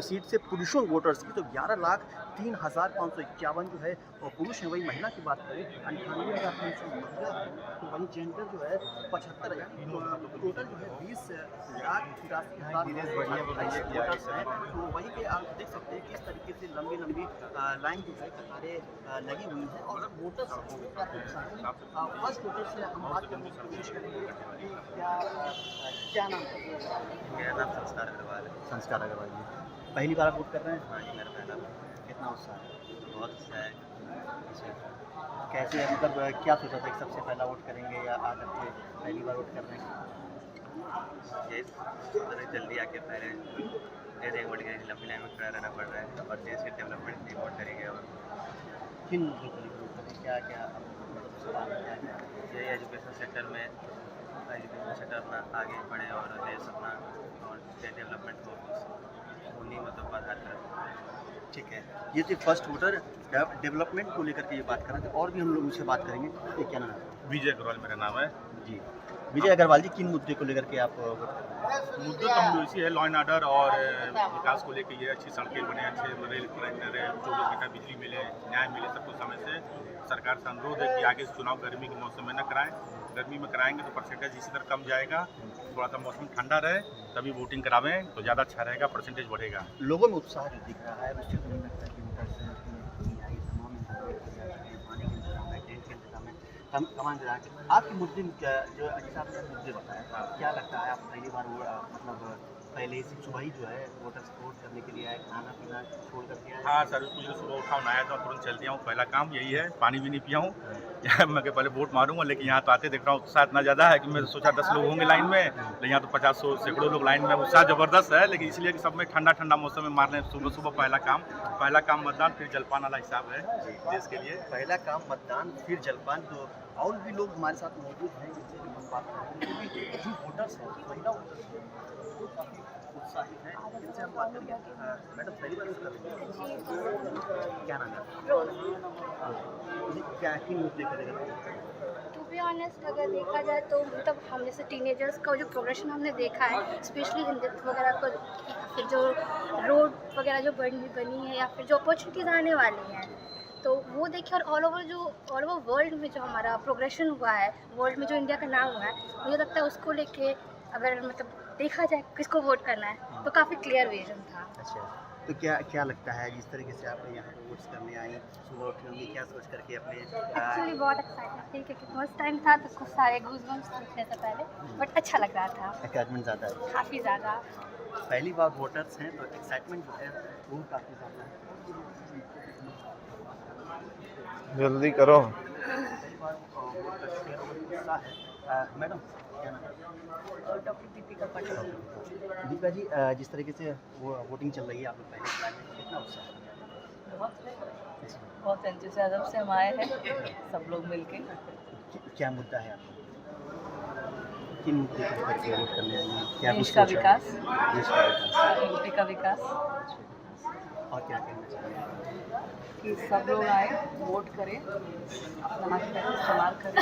सीट से पुरुषों वोटर्स की, तो 11,03,551 जो है वो पुरुष है। वही महिला की बात करें 98,300 महिला है, तो वही जेंडर जो है 75, टोटल जो है 20,83,000 है। तो वही पे आप देख सकते हैं किस तरीके से लंबी लंबी लाइन जो है कतारें लगी हुई हैं और वोटर्स फर्स्ट वोटर से हम बात करने की कोशिश करेंगे। क्या नाम है? मेरा नाम संस्कार अग्रवाल है। संस्कार अग्रवाल जी, पहली बार वोट कर रहे हैं? हाँ जी, मेरा पहला बार। कितना उत्साह है? बहुत अच्छा है। कैसे मतलब क्या सोचा था कि सबसे पहला वोट करेंगे या आज आपके पहली बार वोट कर रहे हैं? ये जल्दी आके पहले एक वोट के लंबी लाइन में खड़ा रहना पड़ रहा है और देश के डेवलपमेंट की वोट करेंगे। और किन मुद्दों पर वोट करें? क्या क्या ये एजुकेशन सेक्टर में अपना आगे बढ़े और देश अपना और स्टेट डेवलपमेंट हो, उन्हीं मतलब आधार पर। ठीक है, ये थे फर्स्ट वोटर डेवलपमेंट को लेकर के ये बात कर रहे थे। और भी हम लोग उनसे बात करेंगे। ये क्या नाम है? विजय अग्रवाल मेरा नाम है जी। विजय अग्रवाल जी, किन मुद्दे को लेकर के आप मुद्दे तो हम इसी है, लॉ एंड ऑर्डर और विकास को लेकर। ये अच्छी सड़कें बने, अच्छे रेल 24 घंटा बिजली मिले, न्याय मिले सबको समय से। सरकार से अनुरोध है कि आगे चुनाव गर्मी के मौसम में न कराएं। गर्मी में कराएंगे तो परसेंटेज इसी तरह कम जाएगा। थोड़ा सा मौसम ठंडा रहे तभी वोटिंग करावें तो ज़्यादा अच्छा रहेगा, परसेंटेज बढ़ेगा। लोगों में उत्साह जो दिख रहा है उससे मुझे लगता है कि तमाम आपके मुद्दे जो जैसा आपने मुद्दे बताया, क्या लगता है आप पहली बार मतलब पहले से सुबह ही जो है वोटर वोट करने के लिए आए, खाना पीना छोड़ करके आए? हाँ सर, कुछ सुबह उठा हूँ, नहाया था, तुरंत चल दिया हूँ। पहला काम यही है, पानी भी नहीं पिया हूँ। मैं पहले वोट मारूंगा, लेकिन यहाँ तो आते देख रहा हूँ उत्साह इतना ज़्यादा है कि मैं सोचा 10 लोग होंगे लाइन में, लेकिन यहाँ तो 50 सैकड़ों लोग लाइन में। उत्साह ज़बरदस्त है, लेकिन इसलिए कि सब में ठंडा ठंडा मौसम में मारने सुबह सुबह पहला काम मतदान, फिर जलपान वाला हिसाब है देश के लिए। पहला काम मतदान फिर जलपान। तो और भी लोग हमारे साथ मौजूद हैं जिनसे हम बात करेंगे, जो वोटर्स हैं, महिला वोटर्स हैं, वो काफ़ी उत्साहित हैं। इनसे हम बात करेंगे। मैडम पहली बार वोट कर रही हैं? क्या नाम है? क्या किन मुद्दे पर? टू बी ऑनेस्ट अगर देखा जाए तो मतलब हम जैसे टीनेजर्स का जो प्रोग्रेशन हमने देखा है, स्पेशली हिंदुत्व वगैरह को, फिर जो रोड वगैरह जो बनी है या फिर जो अपॉर्चुनिटीज़ आने वाली हैं, तो वो देखिए। और ऑल ओवर वर्ल्ड में जो हमारा प्रोग्रेशन हुआ है, वर्ल्ड में जो इंडिया का नाम हुआ है, मुझे लगता है उसको लेके अगर मतलब देखा जाए किसको वोट करना है तो काफ़ी क्लियर विजन था। अच्छा, तो क्या लगता है जिस तरीके से आप यहाँ पर वोट्स करने आई, सुबह उठी होंगी, क्या सोच करके अपने? एक्चुअली बहुत एक्साइटमेंट थी क्योंकि फर्स्ट टाइम था तो कुछ सारे गूज़बम्स थे से पहले, बट अच्छा लग रहा था। एक्साइटमेंट ज़्यादा है? काफ़ी ज़्यादा। पहली बार वोटर्स हैं तो एक्साइटमेंट जो है वो काफ़ी ज़्यादा है। जल्दी करो। मैडम क्या नाम है? डॉक्टर दीपिका पटेल। दीपिका जी, जिस तरीके से वो वोटिंग चल रही है आप लोग पहले कितना उत्साह है? बहुत एंथुसियाज्म से हम आए हैं सब लोग मिलके। क्या मुद्दा है आपका? किन मुद्दे पर करके वोट करने आई हैं? क्या देश का विकास, यूपी का विकास। और क्या कहना चाहिए कि सब लोग आए, वोट करें, अपना हक का इस्तेमाल करें।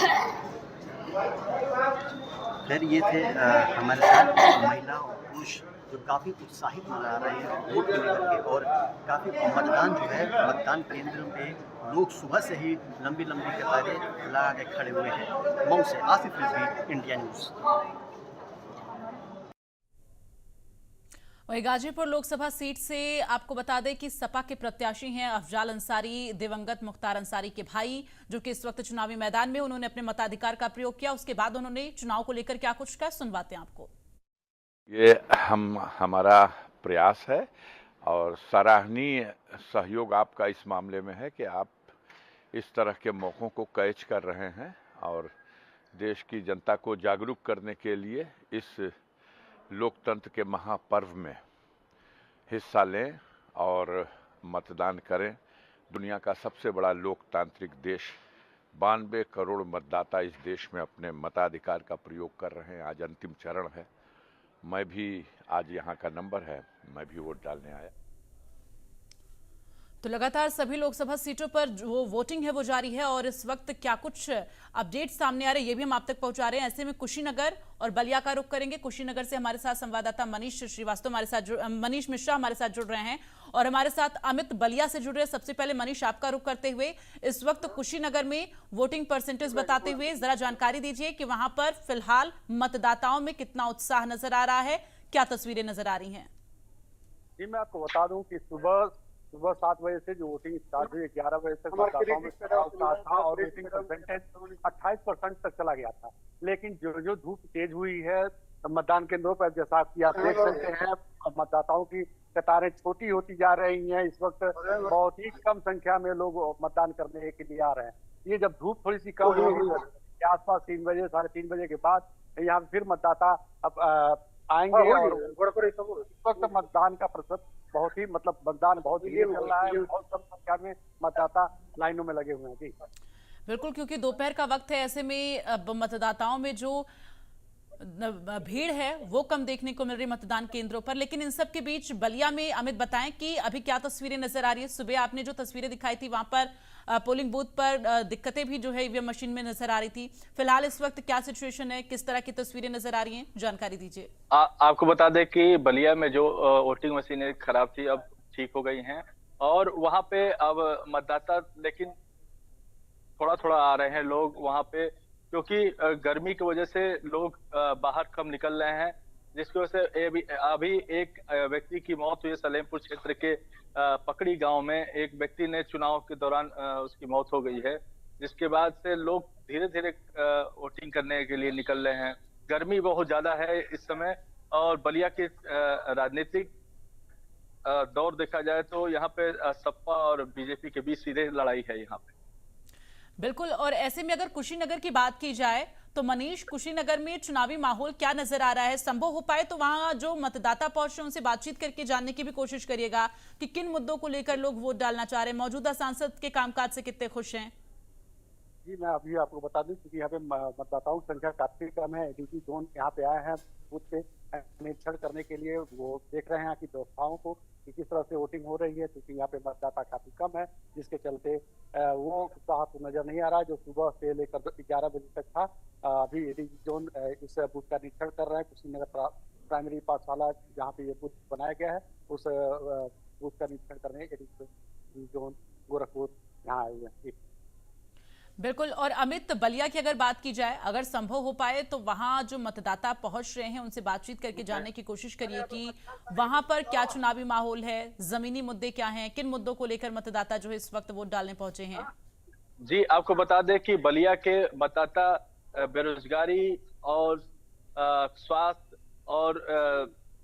खैर, ये थे हमारे साथ महिला और पुरुष जो काफ़ी उत्साहित नजर आ रहे हैं वोट को लेकर के। और काफ़ी मतदान जो है, मतदान केंद्र पे लोग सुबह से ही लंबी लंबी कतारें लगा के खड़े हुए हैं। मऊ से आसिफ रिजवी, इंडिया न्यूज़। वहीं गाजीपुर लोकसभा सीट से आपको बता दें कि सपा के प्रत्याशी हैं अफजाल अंसारी, दिवंगत मुख्तार अंसारी के भाई, जो कि इस वक्त चुनावी मैदान में। उन्होंने अपने मताधिकार का प्रयोग किया। उसके बाद उन्होंने चुनाव को लेकर क्या कुछ कहा, सुनवाते हैं आपको। ये हमारा प्रयास है और सराहनीय सहयोग आपका इस मामले में है कि आप इस तरह के मौक़ों को कैच कर रहे हैं और देश की जनता को जागरूक करने के लिए इस लोकतंत्र के महापर्व में हिस्सा लें और मतदान करें। दुनिया का सबसे बड़ा लोकतांत्रिक देश 92 करोड़ मतदाता इस देश में अपने मताधिकार का प्रयोग कर रहे हैं। आज अंतिम चरण है। मैं भी आज यहाँ का नंबर है, मैं भी वोट डालने आया। तो लगातार सभी लोकसभा सीटों पर जो वोटिंग है वो जारी है और इस वक्त क्या कुछ अपडेट सामने आ रहे हैं ये भी हम आप तक पहुंचा रहे हैं। ऐसे में कुशीनगर और बलिया का रुख करेंगे। कुशीनगर से हमारे साथ संवाददाता मनीष श्रीवास्तव मनीष मिश्रा हमारे साथ जुड़ रहे हैं और हमारे साथ अमित बलिया से जुड़ रहे हैं। सबसे पहले मनीष, आपका रुख करते हुए इस वक्त कुशीनगर में वोटिंग परसेंटेज बताते हुए जरा जानकारी दीजिए कि वहां पर फिलहाल मतदाताओं में कितना उत्साह नजर आ रहा है, क्या तस्वीरें नजर आ रही हैं? जी, मैं आपको बता दूं कि सुबह 7 बजे से जो वोटिंग स्टार्ट हुई 11 बजे तक मतदाताओं में उत्साह था और वोटिंग परसेंटेज 28% तक चला गया था। लेकिन जो धूप तेज हुई है मतदान केंद्रों पर, जैसा कि आप देख सकते हैं, मतदाताओं की कतारें छोटी होती जा रही हैं। इस वक्त बहुत ही कम संख्या में लोग मतदान करने के लिए आ रहे हैं। ये जब धूप थोड़ी सी कम होगी के आसपास 3 बजे 3:30 बजे के बाद यहाँ फिर मतदाता अब आएंगे और इस वक्त मतदान का प्रतिशत बहुत ही मतदान बहुत ही चल रहा है। बहुत कम संख्या में मतदाता लाइनों में लगे हुए हैं। जी बिल्कुल, क्योंकि दोपहर का वक्त है, ऐसे में अब मतदाताओं में जो भीड़ है वो कम देखने को मिल रही मतदान केंद्रों पर। लेकिन इन सब के बीच बलिया में अमित बताएं कि अभी क्या तस्वीरें नजर आ रही है। सुबह आपने जो तस्वीरें दिखाई थी वहां पर पोलिंग बूथ पर दिक्कतें भी जो है ईवीएम मशीन में नजर आ रही थी। फिलहाल इस वक्त क्या सिचुएशन है, किस तरह की तस्वीरें नजर आ रही हैं, जानकारी दीजिए। आपको बता दें कि बलिया में जो वोटिंग मशीनें खराब थी अब ठीक हो गई हैं और वहां पे अब मतदाता लेकिन थोड़ा थोड़ा आ रहे हैं लोग वहां पे, क्योंकि गर्मी की वजह से लोग बाहर कम निकल रहे हैं, जिसकी वजह से अभी एक व्यक्ति की मौत हुई। सलेमपुर क्षेत्र के पकड़ी गांव में एक व्यक्ति ने चुनाव के दौरान उसकी मौत हो गई है, जिसके बाद से लोग धीरे धीरे वोटिंग करने के लिए निकल रहे हैं। गर्मी बहुत ज्यादा है इस समय और बलिया के राजनीतिक दौर देखा जाए तो यहाँ पे सपा और बीजेपी के बीच सीधे लड़ाई है यहाँ पे। बिल्कुल, और ऐसे में अगर कुशीनगर की बात की जाए तो मनीष, कुशीनगर में चुनावी माहौल क्या नजर आ रहा है? संभव हो पाए तो वहां जो मतदाता पहुंचे उनसे बातचीत करके जानने की भी कोशिश करिएगा कि किन मुद्दों को लेकर लोग वोट डालना चाह रहे हैं। मौजूदा सांसद के कामकाज से कितने खुश हैं? जी, मैं अभी आपको बता दूं क्योंकि यहाँ पे मतदाताओं की संख्या काफी कम है। एडीसी जोन यहाँ पे आए हैं बूथ पे निरीक्षण करने के लिए। वो देख रहे हैं कि व्यवस्थाओं को कि किस तरह से वोटिंग हो रही है, क्योंकि यहाँ पे मतदाता काफी कम है, जिसके चलते वो उत्साह तो नजर नहीं आ रहा है जो सुबह से लेकर 11 बजे तक था। अभी एडीसी जोन इस बूथ का निरीक्षण कर रहे हैं। कुशीनगर प्राइमरी पाठशाला जहाँ पे ये बूथ बनाया गया है उस बूथ का निरीक्षण करने एडीसी जोन गोरखपुर यहाँ आए हुए हैं। बिल्कुल, और अमित, बलिया की अगर बात की जाए, अगर संभव हो पाए तो वहां जो मतदाता पहुंच रहे हैं उनसे बातचीत करके जानने की कोशिश करिए कि वहां पर क्या चुनावी माहौल है, जमीनी मुद्दे क्या हैं, किन मुद्दों को लेकर मतदाता जो है इस वक्त वोट डालने पहुंचे हैं। जी, आपको बता दें कि बलिया के मतदाता बेरोजगारी और स्वास्थ्य और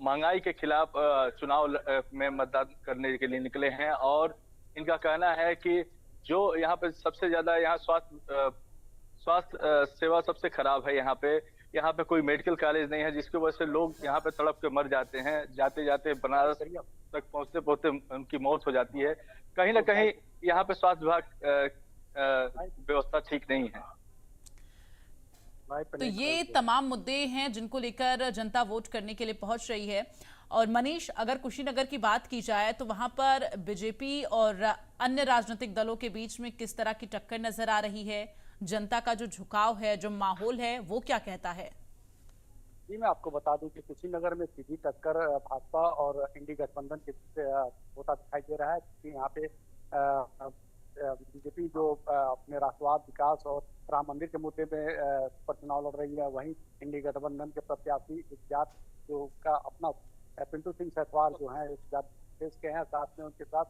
महंगाई के खिलाफ चुनाव में मतदान करने के लिए निकले हैं और इनका कहना है कि जो यहाँ पे सबसे ज्यादा यहाँ स्वास्थ्य सेवा सबसे खराब है। यहाँ पे कोई मेडिकल कॉलेज नहीं है, जिसकी वजह से लोग यहाँ पे तड़प के मर जाते हैं। जाते जाते बनारस तक पहुँचते पहुँचते उनकी मौत हो जाती है। कहीं ना कहीं यहाँ पे स्वास्थ्य विभाग व्यवस्था ठीक नहीं है। तो ये तमाम मुद्दे हैं जिनको लेकर जनता वोट करने के लिए पहुंच रही है। और मनीष, अगर कुशीनगर की बात की जाए तो वहां पर बीजेपी और अन्य राजनीतिक दलों के बीच में किस तरह की टक्कर नजर आ रही है? जनता का जो झुकाव है, जो माहौल है, वो क्या कहता है? जी, मैं आपको बता दूं कि कुशीनगर में सीधी टक्कर भाजपा और इंडी गठबंधन के बीच होता दिखाई दे रहा है। क्योंकि यहाँ पे बीजेपी जो अपने राष्ट्रवाद, विकास और राम मंदिर के मुद्दे में पर चुनाव लड़ रही है, वहीं इंडी गठबंधन के प्रत्याशी इज्जात जो का अपना पिंटू सिंह सेठवाल जो है देश के हैं, साथ में उनके साथ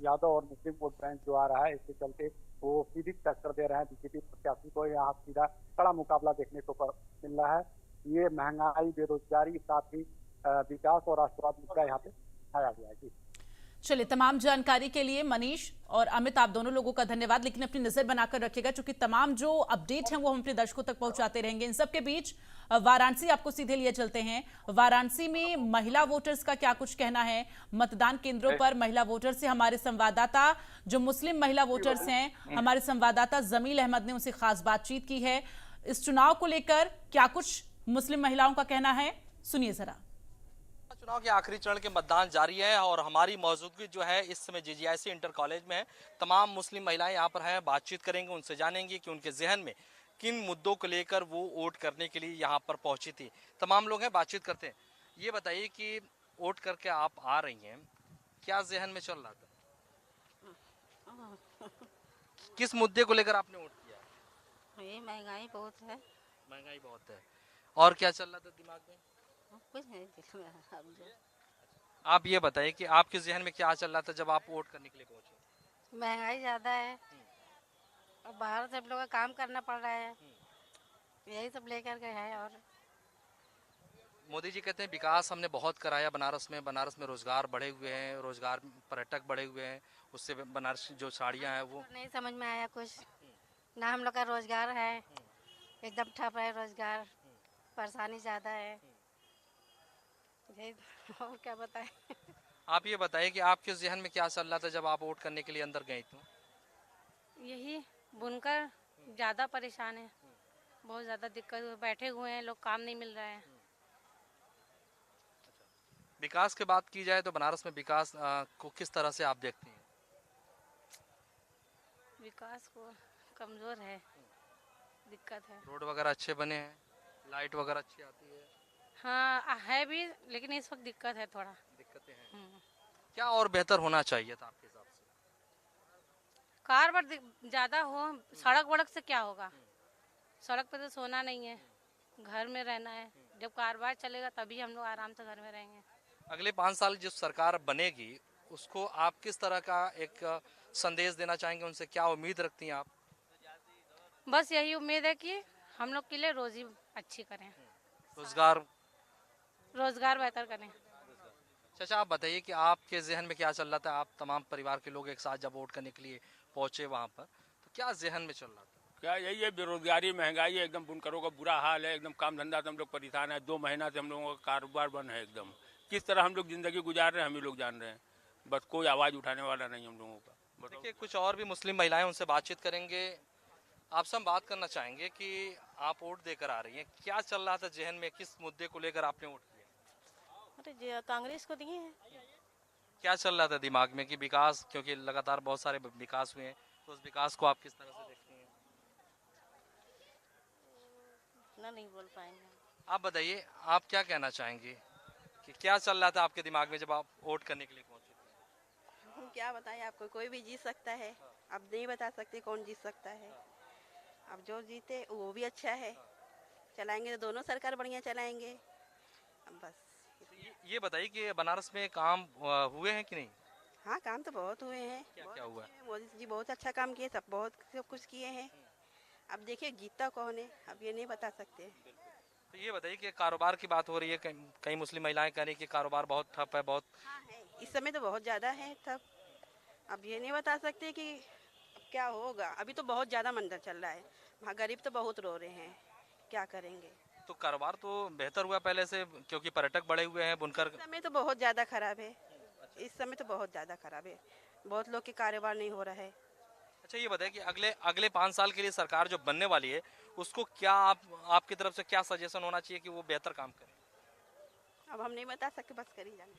यादव और मुस्लिम वोट बैंक जो आ रहा है, इसके चलते वो सीधी टक्कर दे रहे हैं बीजेपी प्रत्याशी को। यहाँ सीधा कड़ा मुकाबला देखने को मिल रहा है। ये महंगाई, बेरोजगारी, साथ ही विकास और राष्ट्रवाद मुद्दा यहाँ पे आया गया है। जी। चलिए, तमाम जानकारी के लिए मनीष और अमित, आप दोनों लोगों का धन्यवाद। लेकिन अपनी नजर बनाकर रखिएगा, क्योंकि तमाम जो अपडेट हैं वो हम अपने दर्शकों तक पहुंचाते रहेंगे। इन सब के बीच वाराणसी आपको सीधे लिए चलते हैं। वाराणसी में महिला वोटर्स का क्या कुछ कहना है मतदान केंद्रों पर? महिला वोटर से हमारे संवाददाता, जो मुस्लिम महिला वोटर्स हैं, हमारे संवाददाता जमील अहमद ने उनसे खास बातचीत की है। इस चुनाव को लेकर क्या कुछ मुस्लिम महिलाओं का कहना है, सुनिए जरा। चुनाव के आखिरी चरण के मतदान जारी है और हमारी मौजूदगी जो है इस समय JGIC इंटर कॉलेज में है। तमाम मुस्लिम महिलाएं यहाँ पर हैं, बातचीत करेंगे, उनसे जानेंगे कि उनके जहन में किन मुद्दों को लेकर वो वोट करने के लिए यहाँ पर पहुंची थी। तमाम लोग हैं, बातचीत करते हैं। ये बताइए कि वोट करके आप आ रही हैं, क्या जहन में चल रहा था? किस मुद्दे को लेकर आपने वोट किया? ये महंगाई बहुत है। महंगाई बहुत है। और क्या चल रहा था दिमाग में? कुछ नहीं दिल में। आप ये बताइए कि आपके जहन में क्या चल रहा था जब आप वोट करने के लिए पहुंचे? महंगाई ज्यादा है और बाहर सब लोगों का काम करना पड़ रहा है, यही सब लेकर गए हैं। और मोदी जी कहते हैं विकास हमने बहुत कराया बनारस में रोजगार बढ़े हुए हैं, रोजगार पर्यटक बढ़े हुए हैं, उससे बनारस जो साड़ियाँ हैं वो नहीं समझ में आया कुछ ना। हम लोग का रोजगार है एकदम ठप है, रोजगार परेशानी ज्यादा है, और क्या बताएं। आप ये बताइए कि आपके जहन में क्या चल रहा था जब आप वोट करने के लिए अंदर गए? तो यही बुनकर ज्यादा परेशान है, बहुत ज्यादा दिक्कत, बैठे हुए हैं लोग, काम नहीं मिल रहा है। विकास की बात की जाए तो बनारस में विकास को किस तरह से आप देखती हैं? विकास को कमजोर है, दिक्कत है। रोड वगैरह अच्छे बने हैं, लाइट वगैरह अच्छी आती है? हाँ है भी, लेकिन इस वक्त दिक्कत है, थोड़ा दिक्कतें हैं। क्या और बेहतर होना चाहिए था आपके हिसाब से? कार ज्यादा हो, सड़क वड़क से क्या होगा? सड़क पे तो सोना नहीं है, घर में रहना है। जब कारोबार चलेगा तभी हम लोग आराम से घर में रहेंगे। अगले 5 साल जो सरकार बनेगी उसको आप किस तरह का एक संदेश देना चाहेंगे? उनसे क्या उम्मीद रखती हैं आप? बस यही उम्मीद है कि हम लोग के लिए रोजी अच्छी करें, रोजगार बेहतर करें। चाचा, आप बताइए कि आपके जहन में क्या चल रहा था? आप तमाम परिवार के लोग एक साथ जब वोट करने के लिए पहुंचे वहां पर, तो क्या जहन में चल रहा था? क्या यही है, बेरोजगारी, महंगाई है, एकदम बुनकरों का बुरा हाल है, एकदम काम धंधा से हम लोग परेशान है। 2 महीना से हम लोगों का कारोबार बंद है एकदम। किस तरह हम लोग जिंदगी गुजार रहे हैं हम ही लोग जान रहे हैं, बस कोई आवाज़ उठाने वाला नहीं हम लोगों का। देखिए, कुछ और भी मुस्लिम महिलाएं, उनसे बातचीत करेंगे। आपसे हम बात करना चाहेंगे कि आप वोट देकर आ रही हैं, क्या चल रहा था जहन में, किस मुद्दे को लेकर आपने वोट किया? अरे कांग्रेस को दिए हैं। क्या चल रहा था दिमाग में कि विकास, क्योंकि लगातार बहुत सारे विकास हुए हैं, तो उस विकास को आप किस तरह से देखती हैं? ना नहीं बोल पाएंगे। आप बताइए, आप क्या कहना चाहेंगे कि क्या चल रहा था आपके दिमाग में जब आप वोट करने के लिए पहुंचे? हम क्या बताएं आपको, कोई भी जीत सकता है, अब नहीं बता सकते कौन जीत सकता है। अब जो जीते वो भी अच्छा है, चलाएंगे तो दोनों सरकार बढ़िया चलाएंगे। अब बस ये बताइए कि बनारस में काम हुए हैं कि नहीं? हाँ, काम तो बहुत हुए हैं। क्या हुआ है? मोदी जी बहुत अच्छा काम किए, सब कुछ किए हैं। अब देखिए जीतता कौन है, अब ये नहीं बता सकते। तो ये बताइए कि कारोबार की बात हो रही है, कई मुस्लिम महिलाएं कह रही हैं कि कारोबार बहुत ठप है, बहुत। हाँ है, इस समय तो बहुत ज़्यादा है ठप। अब ये नहीं बता सकते कि अब क्या होगा। अभी तो बहुत ज़्यादा मंदा चल रहा है, वहाँ गरीब तो बहुत रो रहे हैं, क्या करेंगे। तो कारोबार तो बेहतर हुआ पहले से, क्योंकि पर्यटक बढ़े हुए हैं, बुनकर। इस समय तो बहुत ज़्यादा खराब है, इस समय तो बहुत ज़्यादा खराब है, बहुत लोग के कारोबार नहीं हो रहा है। अच्छा, ये बताइए कि अगले 5 साल के लिए सरकार जो बनने वाली है उसको क्या आपकी तरफ से क्या सजेशन होना चाहिए कि वो बेहतर काम करे? अब हम नहीं बता सकते, बस कर ही जाने।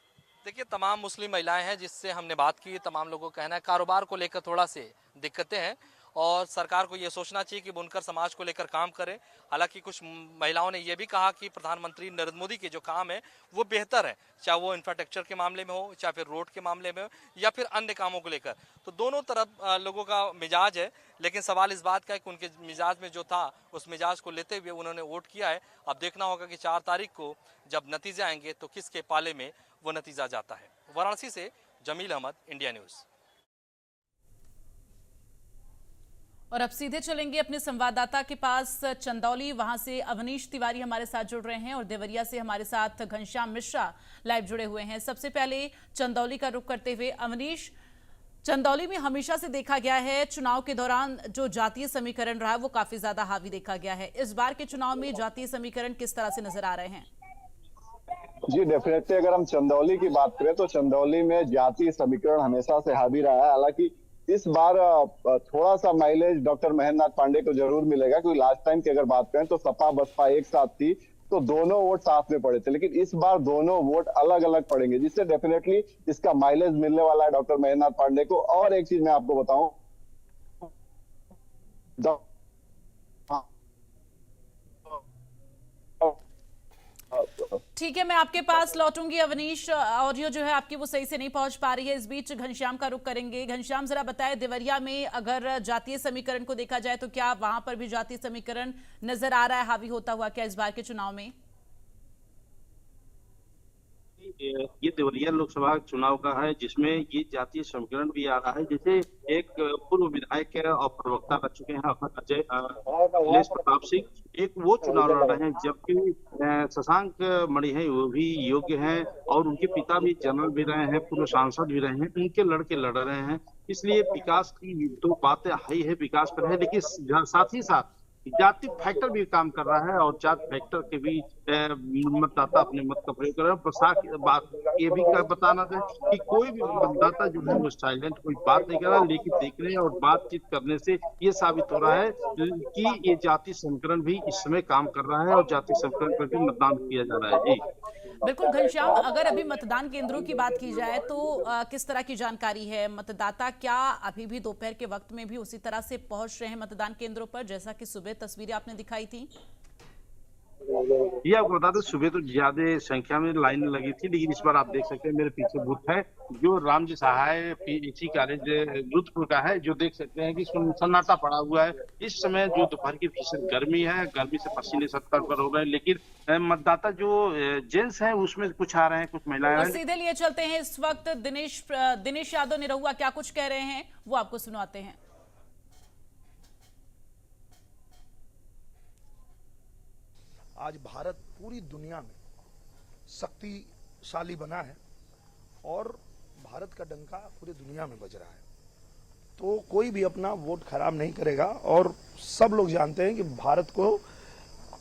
देखिए, तमाम मुस्लिम महिलाएं हैं जिससे हमने बात की, तमाम लोगों का कहना है कारोबार को लेकर थोड़ा से दिक्कतें हैं और सरकार को ये सोचना चाहिए कि बुनकर समाज को लेकर काम करे। हालांकि कुछ महिलाओं ने यह भी कहा कि प्रधानमंत्री नरेंद्र मोदी के जो काम है वो बेहतर है, चाहे वो इंफ्रास्ट्रक्चर के मामले में हो, चाहे फिर रोड के मामले में हो, या फिर अन्य कामों को लेकर। तो दोनों तरफ लोगों का मिजाज है, लेकिन सवाल इस बात का है कि उनके मिजाज में जो था उस मिजाज को लेते हुए उन्होंने वोट किया है। अब देखना होगा कि 4 तारीख को जब नतीजे आएंगे तो किसके पाले में वो नतीजा जाता है। वाराणसी से जमील अहमद, इंडिया न्यूज़। और अब सीधे चलेंगे अपने संवाददाता के पास चंदौली, वहां से अवनीश तिवारी हमारे साथ जुड़ रहे हैं और देवरिया से हमारे साथ घनश्याम मिश्रा लाइव जुड़े हुए हैं। सबसे पहले चंदौली का रुख करते हुए अवनीश, चंदौली में हमेशा से देखा गया है चुनाव के दौरान जो जातीय समीकरण रहा है वो काफी ज्यादा हावी देखा गया है। इस बार के चुनाव में जातीय समीकरण किस तरह से नजर आ रहे हैं? जी डेफिनेटली, अगर हम चंदौली की बात करें तो चंदौली में जातीय समीकरण हमेशा से हावी रहा है। हालांकि इस बार थोड़ा सा माइलेज डॉक्टर महेंद्र नाथ पांडे को जरूर मिलेगा, क्योंकि लास्ट टाइम की अगर बात करें तो सपा बसपा एक साथ थी तो दोनों वोट साथ में पड़े थे, लेकिन इस बार दोनों वोट अलग अलग पड़ेंगे, जिससे डेफिनेटली इसका माइलेज मिलने वाला है डॉक्टर महेंद्र नाथ पांडे को। और एक चीज मैं आपको बताऊं, ठीक है, मैं आपके पास लौटूंगी अवनीश। ऑडियो जो है आपकी वो सही से नहीं पहुंच पा रही है। इस बीच घनश्याम का रुख करेंगे। घनश्याम, जरा बताएं, देवरिया में अगर जातीय समीकरण को देखा जाए तो क्या वहां पर भी जातीय समीकरण नजर आ रहा है हावी होता हुआ क्या इस बार के चुनाव में? ये देवरिया लोकसभा चुनाव का है जिसमें ये जातीय समीकरण भी आ रहा है। जैसे एक पूर्व विधायक और प्रवक्ता रह चुके हैं अजय अखिलेश प्रताप सिंह, एक वो चुनाव लड़ रहे हैं, जबकि शशांक मणि है वो भी योग्य हैं और उनके पिता भी जनरल भी रहे हैं, पूर्व सांसद भी रहे हैं, उनके लड़के लड़ रहे हैं। इसलिए विकास की तो बात ही है, विकास पर है, लेकिन साथ ही साथ जाति फैक्टर भी काम कर रहा है और जाति फैक्टर के भी मतदाता अपने मत का प्रयोग कर रहे हैं। प्रसाद बात ये भी बताना है कि कोई भी मतदाता जो है वो साइलेंट कोई बात नहीं कर रहा, लेकिन देखने और बातचीत करने से ये साबित हो रहा है कि ये जाति समीकरण भी इस समय काम कर रहा है और जाति समीकरण पर भी मतदान किया जा रहा है। जी बिल्कुल घनश्याम, अगर अभी मतदान केंद्रों की बात की जाए तो किस तरह की जानकारी है? मतदाता क्या अभी भी दोपहर के वक्त में भी उसी तरह से पहुंच रहे हैं मतदान केंद्रों पर जैसा कि सुबह तस्वीरें आपने दिखाई थी? ये आपको बता दें, सुबह तो ज्यादा संख्या में लाइन लगी थी, लेकिन इस बार आप देख सकते हैं मेरे पीछे बूथ है जो रामजी सहाय पीएचई कॉलेज रुद्रपुर का है, जो देख सकते हैं कि सन्नाटा पड़ा हुआ है। इस समय जो दोपहर की भीषण गर्मी है, गर्मी से पसीने सत्तर पर हो रहे हैं, लेकिन मतदाता जो जेंट्स हैं उसमें कुछ आ रहे हैं, कुछ महिलाएं हैं। सीधे लिए चलते हैं, इस वक्त दिनेश यादव निरहुआ क्या कुछ कह रहे हैं वो आपको सुनाते हैं। आज भारत पूरी दुनिया में शक्तिशाली बना है और भारत का डंका पूरी दुनिया में बज रहा है, तो कोई भी अपना वोट खराब नहीं करेगा। और सब लोग जानते हैं कि भारत को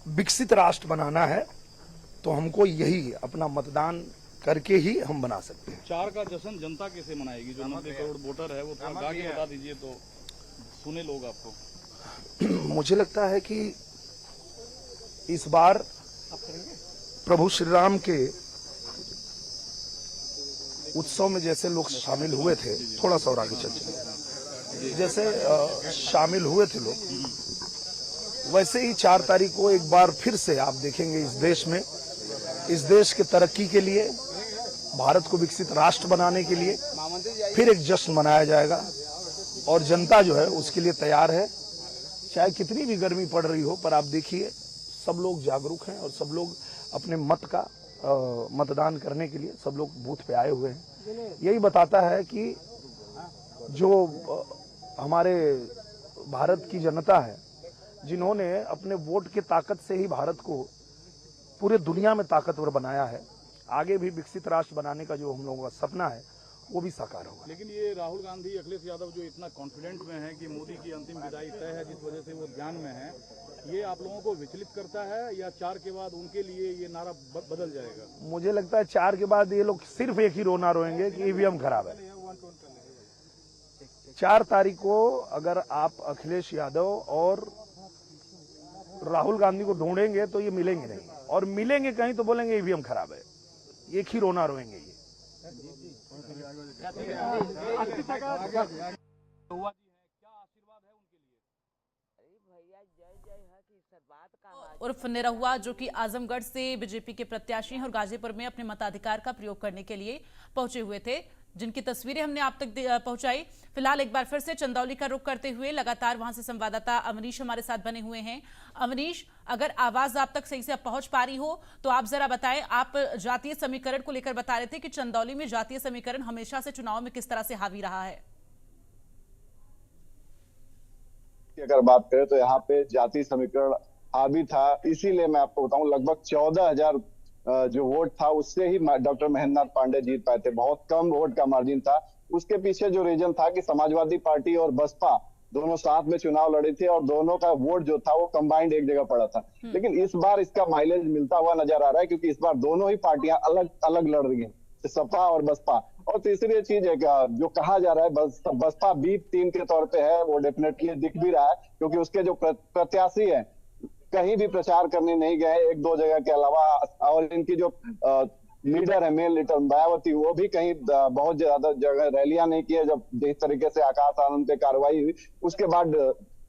विकसित राष्ट्र बनाना है, तो हमको यही अपना मतदान करके ही हम बना सकते हैं। 4 का जश्न जनता कैसे मनाएगी? जो 90 करोड़ वोटर है वो थोड़ा गा के बता दीजिए तो सुने लोग आपको। मुझे लगता है कि इस बार प्रभु श्री राम के उत्सव में जैसे लोग शामिल हुए थे, थोड़ा सा और आगे चलते, जैसे शामिल हुए थे लोग, वैसे ही 4 तारीख को एक बार फिर से आप देखेंगे इस देश में, इस देश के तरक्की के लिए, भारत को विकसित राष्ट्र बनाने के लिए फिर एक जश्न मनाया जाएगा और जनता जो है उसके लिए तैयार है। चाहे कितनी भी गर्मी पड़ रही हो, पर आप देखिए सब लोग जागरूक हैं और सब लोग अपने मत का मतदान करने के लिए सब लोग बूथ पे आए हुए हैं। यही बताता है कि जो हमारे भारत की जनता है, जिन्होंने अपने वोट की ताकत से ही भारत को पूरे दुनिया में ताकतवर बनाया है, आगे भी विकसित राष्ट्र बनाने का जो हम लोगों का सपना है वो भी साकार होगा। लेकिन ये राहुल गांधी, अखिलेश यादव जो इतना कॉन्फिडेंट में है कि मोदी की अंतिम विदाई तय है, जिस वजह से वो ध्यान में है, ये आप लोगों को विचलित करता है या 4 के बाद उनके लिए ये नारा बदल जाएगा? मुझे लगता है 4 के बाद ये लोग सिर्फ एक ही रोना रोएंगे कि ईवीएम खराब है। 4 तारीख को अगर आप अखिलेश यादव और राहुल गांधी को ढूंढेंगे तो ये मिलेंगे नहीं, और मिलेंगे कहीं तो बोलेंगे ईवीएम खराब है। एक ही रोना रोएंगे ये। उर्फ निरहुआ, जो कि आजमगढ़ से बीजेपी के प्रत्याशी हैं और गाजीपुर में अपने मताधिकार का प्रयोग करने के लिए पहुंचे हुए थे, जिनकी तस्वीरें हमने आप तक पहुंचाई। फिलहाल एक बार फिर से चंदौली का रुख करते हुए लगातार वहां से संवाददाता अवनीश हमारे साथ बने हुए हैं। अवनीश, अगर आवाज आप तक सही से पहुंच पा रही हो तो आप जरा बताएं। आप जातीय समीकरण को लेकर बता रहे थे कि चंदौली में जातीय समीकरण हमेशा से चुनाव में किस तरह से हावी रहा है। की अगर बात करें तो यहाँ पे जाति समीकरण हावी था। इसीलिए मैं आपको बताऊं लगभग 14,000 जो वोट था उससे ही डॉक्टर महेंद्रनाथ पांडे जीत पाए थे। बहुत कम वोट का मार्जिन था। उसके पीछे जो रीजन था कि समाजवादी पार्टी और बसपा दोनों साथ में चुनाव लड़ी थी और दोनों का वोट जो था वो कंबाइंड एक जगह पड़ा था। लेकिन इस बार इसका माइलेज मिलता हुआ नजर आ रहा है, क्योंकि इस बार दोनों ही पार्टियां अलग अलग लड़ रही हैं, सपा और बसपा। और तीसरी चीज है जो कहा जा रहा है बसपा बी टीम के तौर पे है, वो डेफिनेटली दिख भी रहा है, क्योंकि उसके जो प्रत्याशी है कहीं भी प्रचार करने नहीं गए, एक दो जगह के अलावा। और इनकी जो लीडर है, मेन लीडर मायावती, वो भी कहीं बहुत ज्यादा जगह रैलियां नहीं की है। जब जिस तरीके से आकाश आनंद पे कार्रवाई हुई उसके बाद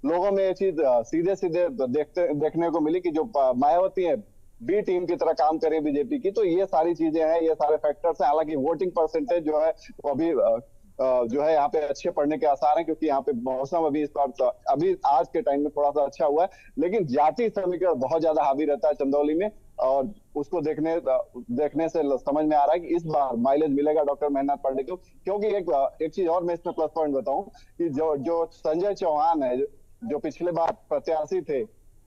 लोगों में ये चीज सीधे सीधे देखने को मिली कि जो मायावती है बी टीम की तरह काम करे बीजेपी की। तो ये सारी चीजें हैं, ये सारे फैक्टर्स हैं। हालांकि वोटिंग परसेंटेज जो है वो अभी जो है यहाँ पे अच्छे पड़ने के आसार हैं, क्योंकि यहाँ पे मौसम अभी इस बार अभी आज के टाइम में थोड़ा सा अच्छा हुआ है। लेकिन जाति समीकरण बहुत ज्यादा हावी रहता है चंदौली में, और उसको देखने से समझ में आ रहा है कि इस बार माइलेज मिलेगा डॉक्टर महेंद्रनाथ पांडे को। क्योंकि एक चीज और मैं इसमें प्लस पॉइंट बताऊं कि जो संजय चौहान है, जो पिछले बार प्रत्याशी थे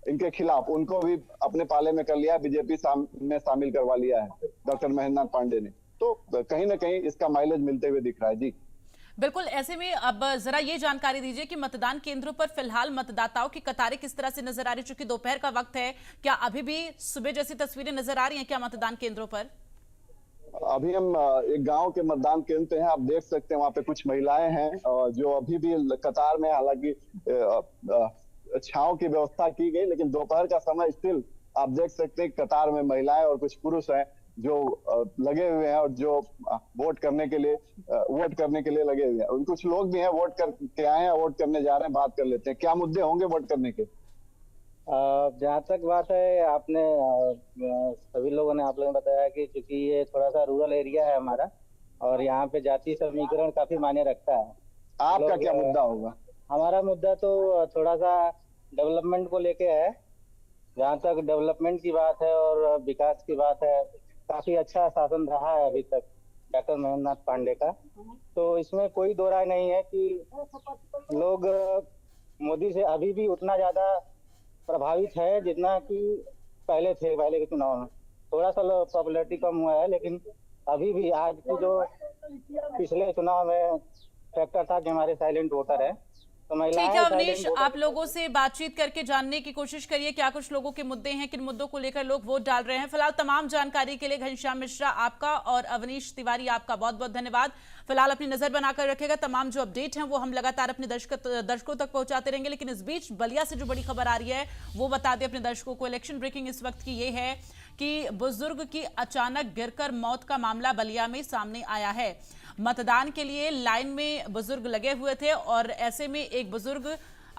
इनके खिलाफ, उनको भी अपने पाले में कर लिया, बीजेपी में शामिल करवा लिया है डॉक्टर महेंद्रनाथ पांडे ने। तो कहीं ना कहीं इसका माइलेज मिलते हुए दिख रहा है। जी बिल्कुल। ऐसे में अब जरा ये जानकारी दीजिए कि मतदान केंद्रों पर फिलहाल मतदाताओं की कतारें किस तरह से नजर आ रही, चूंकि दोपहर का वक्त है, क्या अभी भी सुबह जैसी तस्वीरें नजर आ रही हैं क्या मतदान केंद्रों पर? अभी हम एक गांव के मतदान केंद्र पे हैं, आप देख सकते हैं वहाँ पे कुछ महिलाएं हैं जो अभी भी कतार में, हालांकि छांव की व्यवस्था की गई, लेकिन दोपहर का समय स्टिल आप देख सकते हैं कतार में महिलाएं और कुछ पुरुष हैं जो लगे हुए हैं और जो वोट करने के लिए लगे हुए हैं। कुछ लोग भी हैं वोट करके आए हैं, वोट करने जा रहे हैं। बात कर लेते हैं, क्या मुद्दे होंगे वोट करने के? जहाँ तक बात है, आपने सभी लोगों ने आप लोगों ने बताया कि चूंकि ये थोड़ा सा रूरल एरिया है हमारा, और यहाँ पे जाति समीकरण काफी मायने रखता है। आपका क्या मुद्दा होगा? हमारा मुद्दा तो थोड़ा सा डेवलपमेंट को लेके है। जहाँ तक डेवलपमेंट की बात है और विकास की बात है, काफी अच्छा शासन रहा है अभी तक डॉक्टर महेंद्रनाथ पांडे का। तो इसमें कोई दो राय नहीं है कि लोग मोदी से अभी भी उतना ज्यादा प्रभावित है जितना कि पहले के चुनाव में। थोड़ा सा पॉपुलैरिटी कम हुआ है, लेकिन अभी भी आज की जो पिछले चुनाव में फैक्टर था कि हमारे साइलेंट वोटर है। तो ठीक है अवनीश, आप लोगों से बातचीत करके जानने की कोशिश करिए क्या कुछ लोगों के मुद्दे हैं, किन मुद्दों को लेकर लोग वोट डाल रहे हैं। फिलहाल तमाम जानकारी के लिए घनश्याम मिश्रा आपका और अवनीश तिवारी आपका बहुत बहुत धन्यवाद। फिलहाल अपनी नजर बनाकर रखेगा, तमाम जो अपडेट हैं वो हम लगातार अपने दर्शकों तक पहुंचाते रहेंगे। लेकिन इस बीच बलिया से जो बड़ी खबर आ रही है वो बता दें अपने दर्शकों को। इलेक्शन ब्रेकिंग इस वक्त की ये है कि बुजुर्ग की अचानक गिरकर मौत का मामला बलिया में सामने आया है। मतदान के लिए लाइन में बुजुर्ग लगे हुए थे और ऐसे में एक बुजुर्ग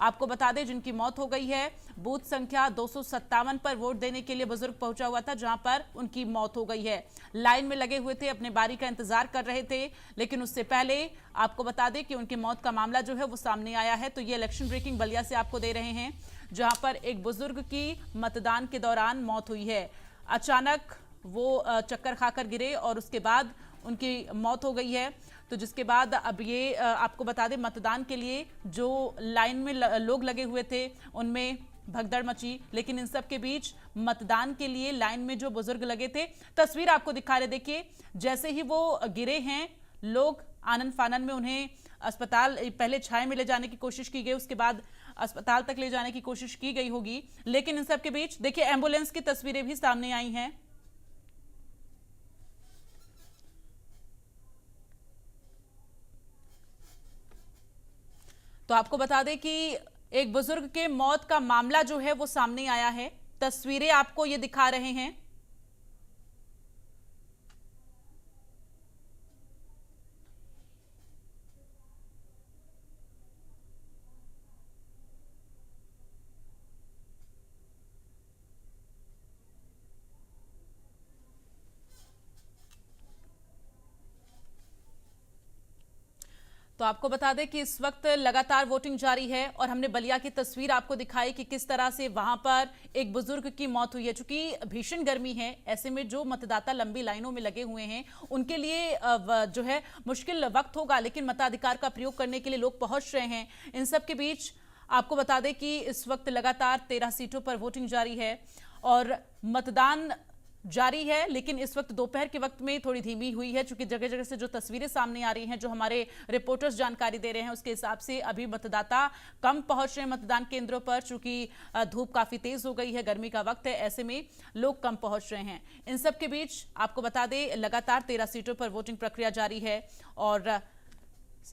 आपको बता दें जिनकी मौत हो गई है। बूथ संख्या 257 पर वोट देने के लिए बुजुर्ग पहुंचा हुआ था, जहां पर उनकी मौत हो गई है। लाइन में लगे हुए थे, अपने बारी का इंतजार कर रहे थे, लेकिन उससे पहले आपको बता दें कि उनकी मौत का मामला जो है वो सामने आया है। तो ये इलेक्शन ब्रेकिंग बलिया से आपको दे रहे हैं, जहां पर एक बुजुर्ग की मतदान के दौरान मौत हुई है। अचानक वो चक्कर खाकर गिरे और उसके बाद उनकी मौत हो गई है। तो जिसके बाद अब ये आपको बता दें मतदान के लिए जो लाइन में लोग लगे हुए थे उनमें भगदड़ मची, लेकिन इन सब के बीच मतदान के लिए लाइन में जो बुजुर्ग लगे थे, तस्वीर आपको दिखा रहे, देखिए जैसे ही वो गिरे हैं लोग आनन फानन में उन्हें अस्पताल पहले छाया में ले जाने की कोशिश की गई, उसके बाद अस्पताल तक ले जाने की कोशिश की गई होगी। लेकिन इन सब के बीच देखिए एम्बुलेंस की तस्वीरें भी सामने आई हैं। तो आपको बता दें कि एक बुजुर्ग के मौत का मामला जो है वो सामने आया है। तस्वीरें आपको ये दिखा रहे हैं। तो आपको बता दें कि इस वक्त लगातार वोटिंग जारी है और हमने बलिया की तस्वीर आपको दिखाई कि किस तरह से वहां पर एक बुजुर्ग की मौत हुई है। चूंकि भीषण गर्मी है, ऐसे में जो मतदाता लंबी लाइनों में लगे हुए हैं उनके लिए जो है मुश्किल वक्त होगा, लेकिन मताधिकार का प्रयोग करने के लिए लोग पहुंच रहे हैं। इन सब के बीच आपको बता दें कि इस वक्त लगातार 13 सीटों पर वोटिंग जारी है और मतदान जारी है, लेकिन इस वक्त दोपहर के वक्त में थोड़ी धीमी हुई है, क्योंकि जगह जगह से जो तस्वीरें सामने आ रही हैं, जो हमारे रिपोर्टर्स जानकारी दे रहे हैं, उसके हिसाब से अभी मतदाता कम पहुंच रहे हैं मतदान केंद्रों पर, चूंकि धूप काफी तेज हो गई है, गर्मी का वक्त है, ऐसे में लोग कम पहुंच रहे हैं। इन सब के बीच आपको बता दें लगातार 13 सीटों पर वोटिंग प्रक्रिया जारी है और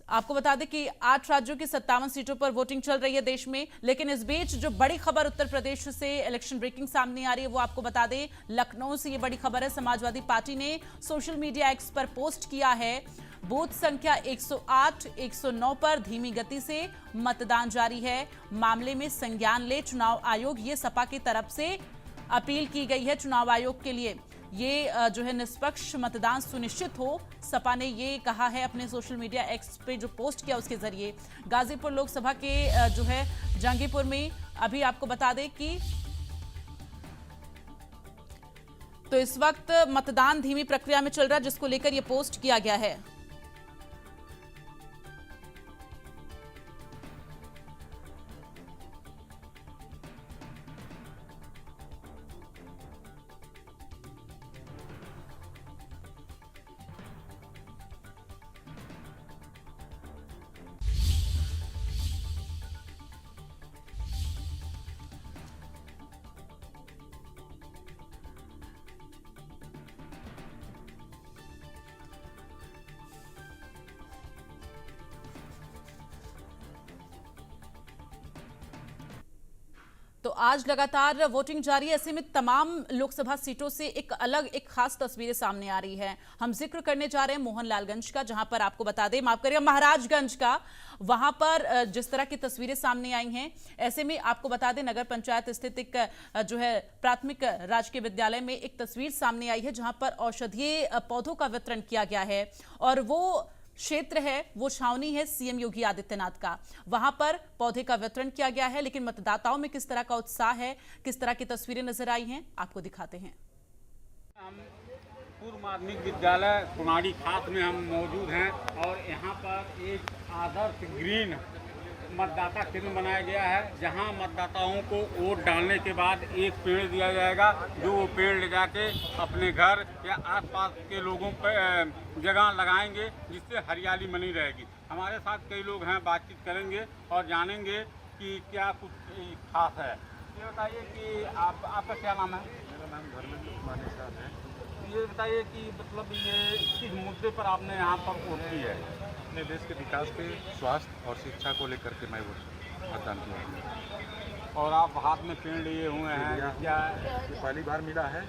आपको बता दें कि 8 राज्यों की 57 सीटों पर वोटिंग चल रही है देश में। लेकिन इस बीच जो बड़ी खबर उत्तर प्रदेश से इलेक्शन ब्रेकिंग सामने आ रही है, वो आपको बता दें लखनऊ से ये बड़ी खबर है। समाजवादी पार्टी ने सोशल मीडिया एक्स पर पोस्ट किया है, बूथ संख्या 108, 109 पर धीमी गति से मतदान जारी है, मामले में संज्ञान ले चुनाव आयोग। ये सपा की तरफ से अपील की गई है चुनाव आयोग के लिए, ये जो है निष्पक्ष मतदान सुनिश्चित हो। सपा ने ये कहा है अपने सोशल मीडिया एक्स पे जो पोस्ट किया उसके जरिए। गाजीपुर लोकसभा के जो है जंगीपुर में अभी आपको बता दें कि तो इस वक्त मतदान धीमी प्रक्रिया में चल रहा है, जिसको लेकर ये पोस्ट किया गया है। तो आज लगातार वोटिंग जारी है, ऐसे में तमाम लोकसभा सीटों से एक खास तस्वीरें सामने आ रही है। हम जिक्र करने जा रहे हैं मोहनलालगंज का, जहां पर आपको बता दें, माफ करिएगा, महाराजगंज का। वहां पर जिस तरह की तस्वीरें सामने आई हैं, ऐसे में आपको बता दें नगर पंचायत स्थित एक जो है प्राथमिक राजकीय विद्यालय में एक तस्वीर सामने आई है, जहां पर औषधीय पौधों का वितरण किया गया है और वो क्षेत्र है, वो छावनी है सीएम योगी आदित्यनाथ का। वहां पर पौधे का वितरण किया गया है, लेकिन मतदाताओं में किस तरह का उत्साह है, किस तरह की तस्वीरें नजर आई हैं, आपको दिखाते हैं। हम पूर्व माध्यमिक विद्यालय कुनाड़ी खास में हम मौजूद हैं और यहाँ पर एक आदर्श ग्रीन मतदाता केंद्र बनाया गया है, जहां मतदाताओं को वोट डालने के बाद एक पेड़ दिया जाएगा, जो वो पेड़ ले जाके अपने घर या आसपास के लोगों पर जगह लगाएंगे, जिससे हरियाली बनी रहेगी। हमारे साथ कई लोग हैं, बातचीत करेंगे और जानेंगे कि क्या कुछ खास है। ये बताइए कि आपका क्या नाम है? मेरा नाम धर्मेंद्र कुमार निषाद है। ये बताइए कि मतलब ये किस मुद्दे पर आपने यहाँ पर वोट की है? अपने देश के विकास के, स्वास्थ्य और शिक्षा को लेकर के मैं मतदान किया। और आप हाथ में पेड़ लिए हुए हैं, क्या ये पहली बार मिला है,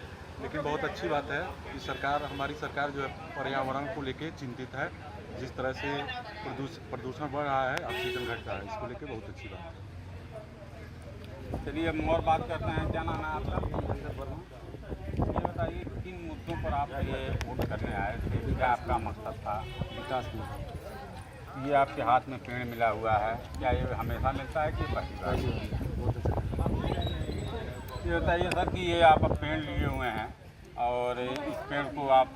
लेकिन बहुत अच्छी बात है कि हमारी सरकार जो है पर्यावरण को लेकर चिंतित है। जिस तरह से प्रदूषण बढ़ रहा है, ऑक्सीजन घट रहा है, इसको लेकर बहुत अच्छी बात है। चलिए हम और बात करते हैं। क्या नाम है आपका? ये बताइए किन मुद्दों पर आप ये वोट करने आए थे, क्या आपका मकसद था? विकास में ये आपके हाथ में पेड़ मिला हुआ है, क्या ये हमेशा मिलता है कि पहली बार? ये बताइए सर कि ये आप पेड़ लिए हुए हैं और इस पेड़ को आप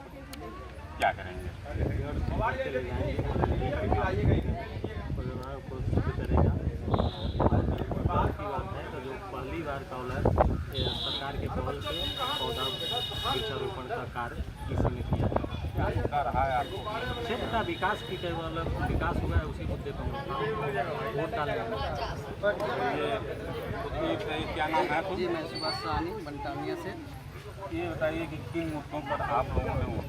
क्या करेंगे? पहली बार कॉलर सरकार के पहल से पौधा वृक्षारोपण का कार्य इसी में किया रहा है। आपको क्षेत्र का विकास की केवल विकास हुआ है, उसी मुद्दे पर वोट डालेंगे। क्या नाम है? जी मैं सुभाष साहनी बनटानिया से। ये बताइए कि किन मुद्दों पर आप लोगों ने वोट?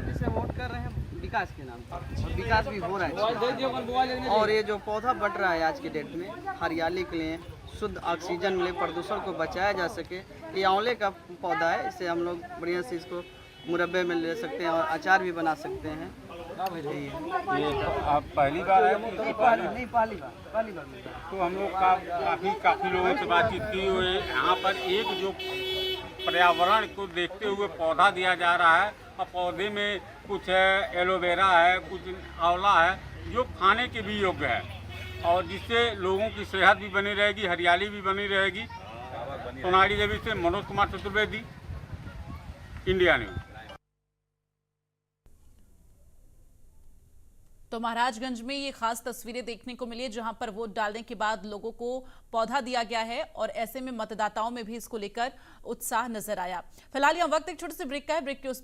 जिसे वोट कर रहे हैं विकास के नाम पर, और विकास भी हो रहा है। और ये जो पौधा बढ़ रहा है आज के डेट में, हरियाली के लिए, शुद्ध ऑक्सीजन मिले, प्रदूषण को बचाया जा सके, ये आंवले का पौधा है। इससे हम लोग बढ़िया से इसको मुरब्बे में ले सकते हैं और अचार भी बना सकते हैं। ये आप पहली बार आए? नहीं, पहली बार। तो हम लोग काफ़ी लोगों से बातचीत की हुई। यहाँ पर एक जो पर्यावरण को देखते हुए पौधा दिया जा रहा है, और पौधे में कुछ एलोवेरा है, कुछ आंवला है, जो खाने के भी योग्य है और जिससे लोगों की सेहत भी बनी रहेगी, हरियाली भी बनी रहेगी। सोनाड़ी देवी से मनोज कुमार चतुर्वेदी, इंडिया न्यूज। तो महाराजगंज में ये खास तस्वीरें देखने को मिली है जहां पर वोट डालने के बाद लोगों को पौधा दिया गया है और ऐसे में मतदाताओं में भी इसको लेकर उत्साह नजर आया। फिलहाल यह वक्त एक छोटे से ब्रेक का है। ब्रेक के उस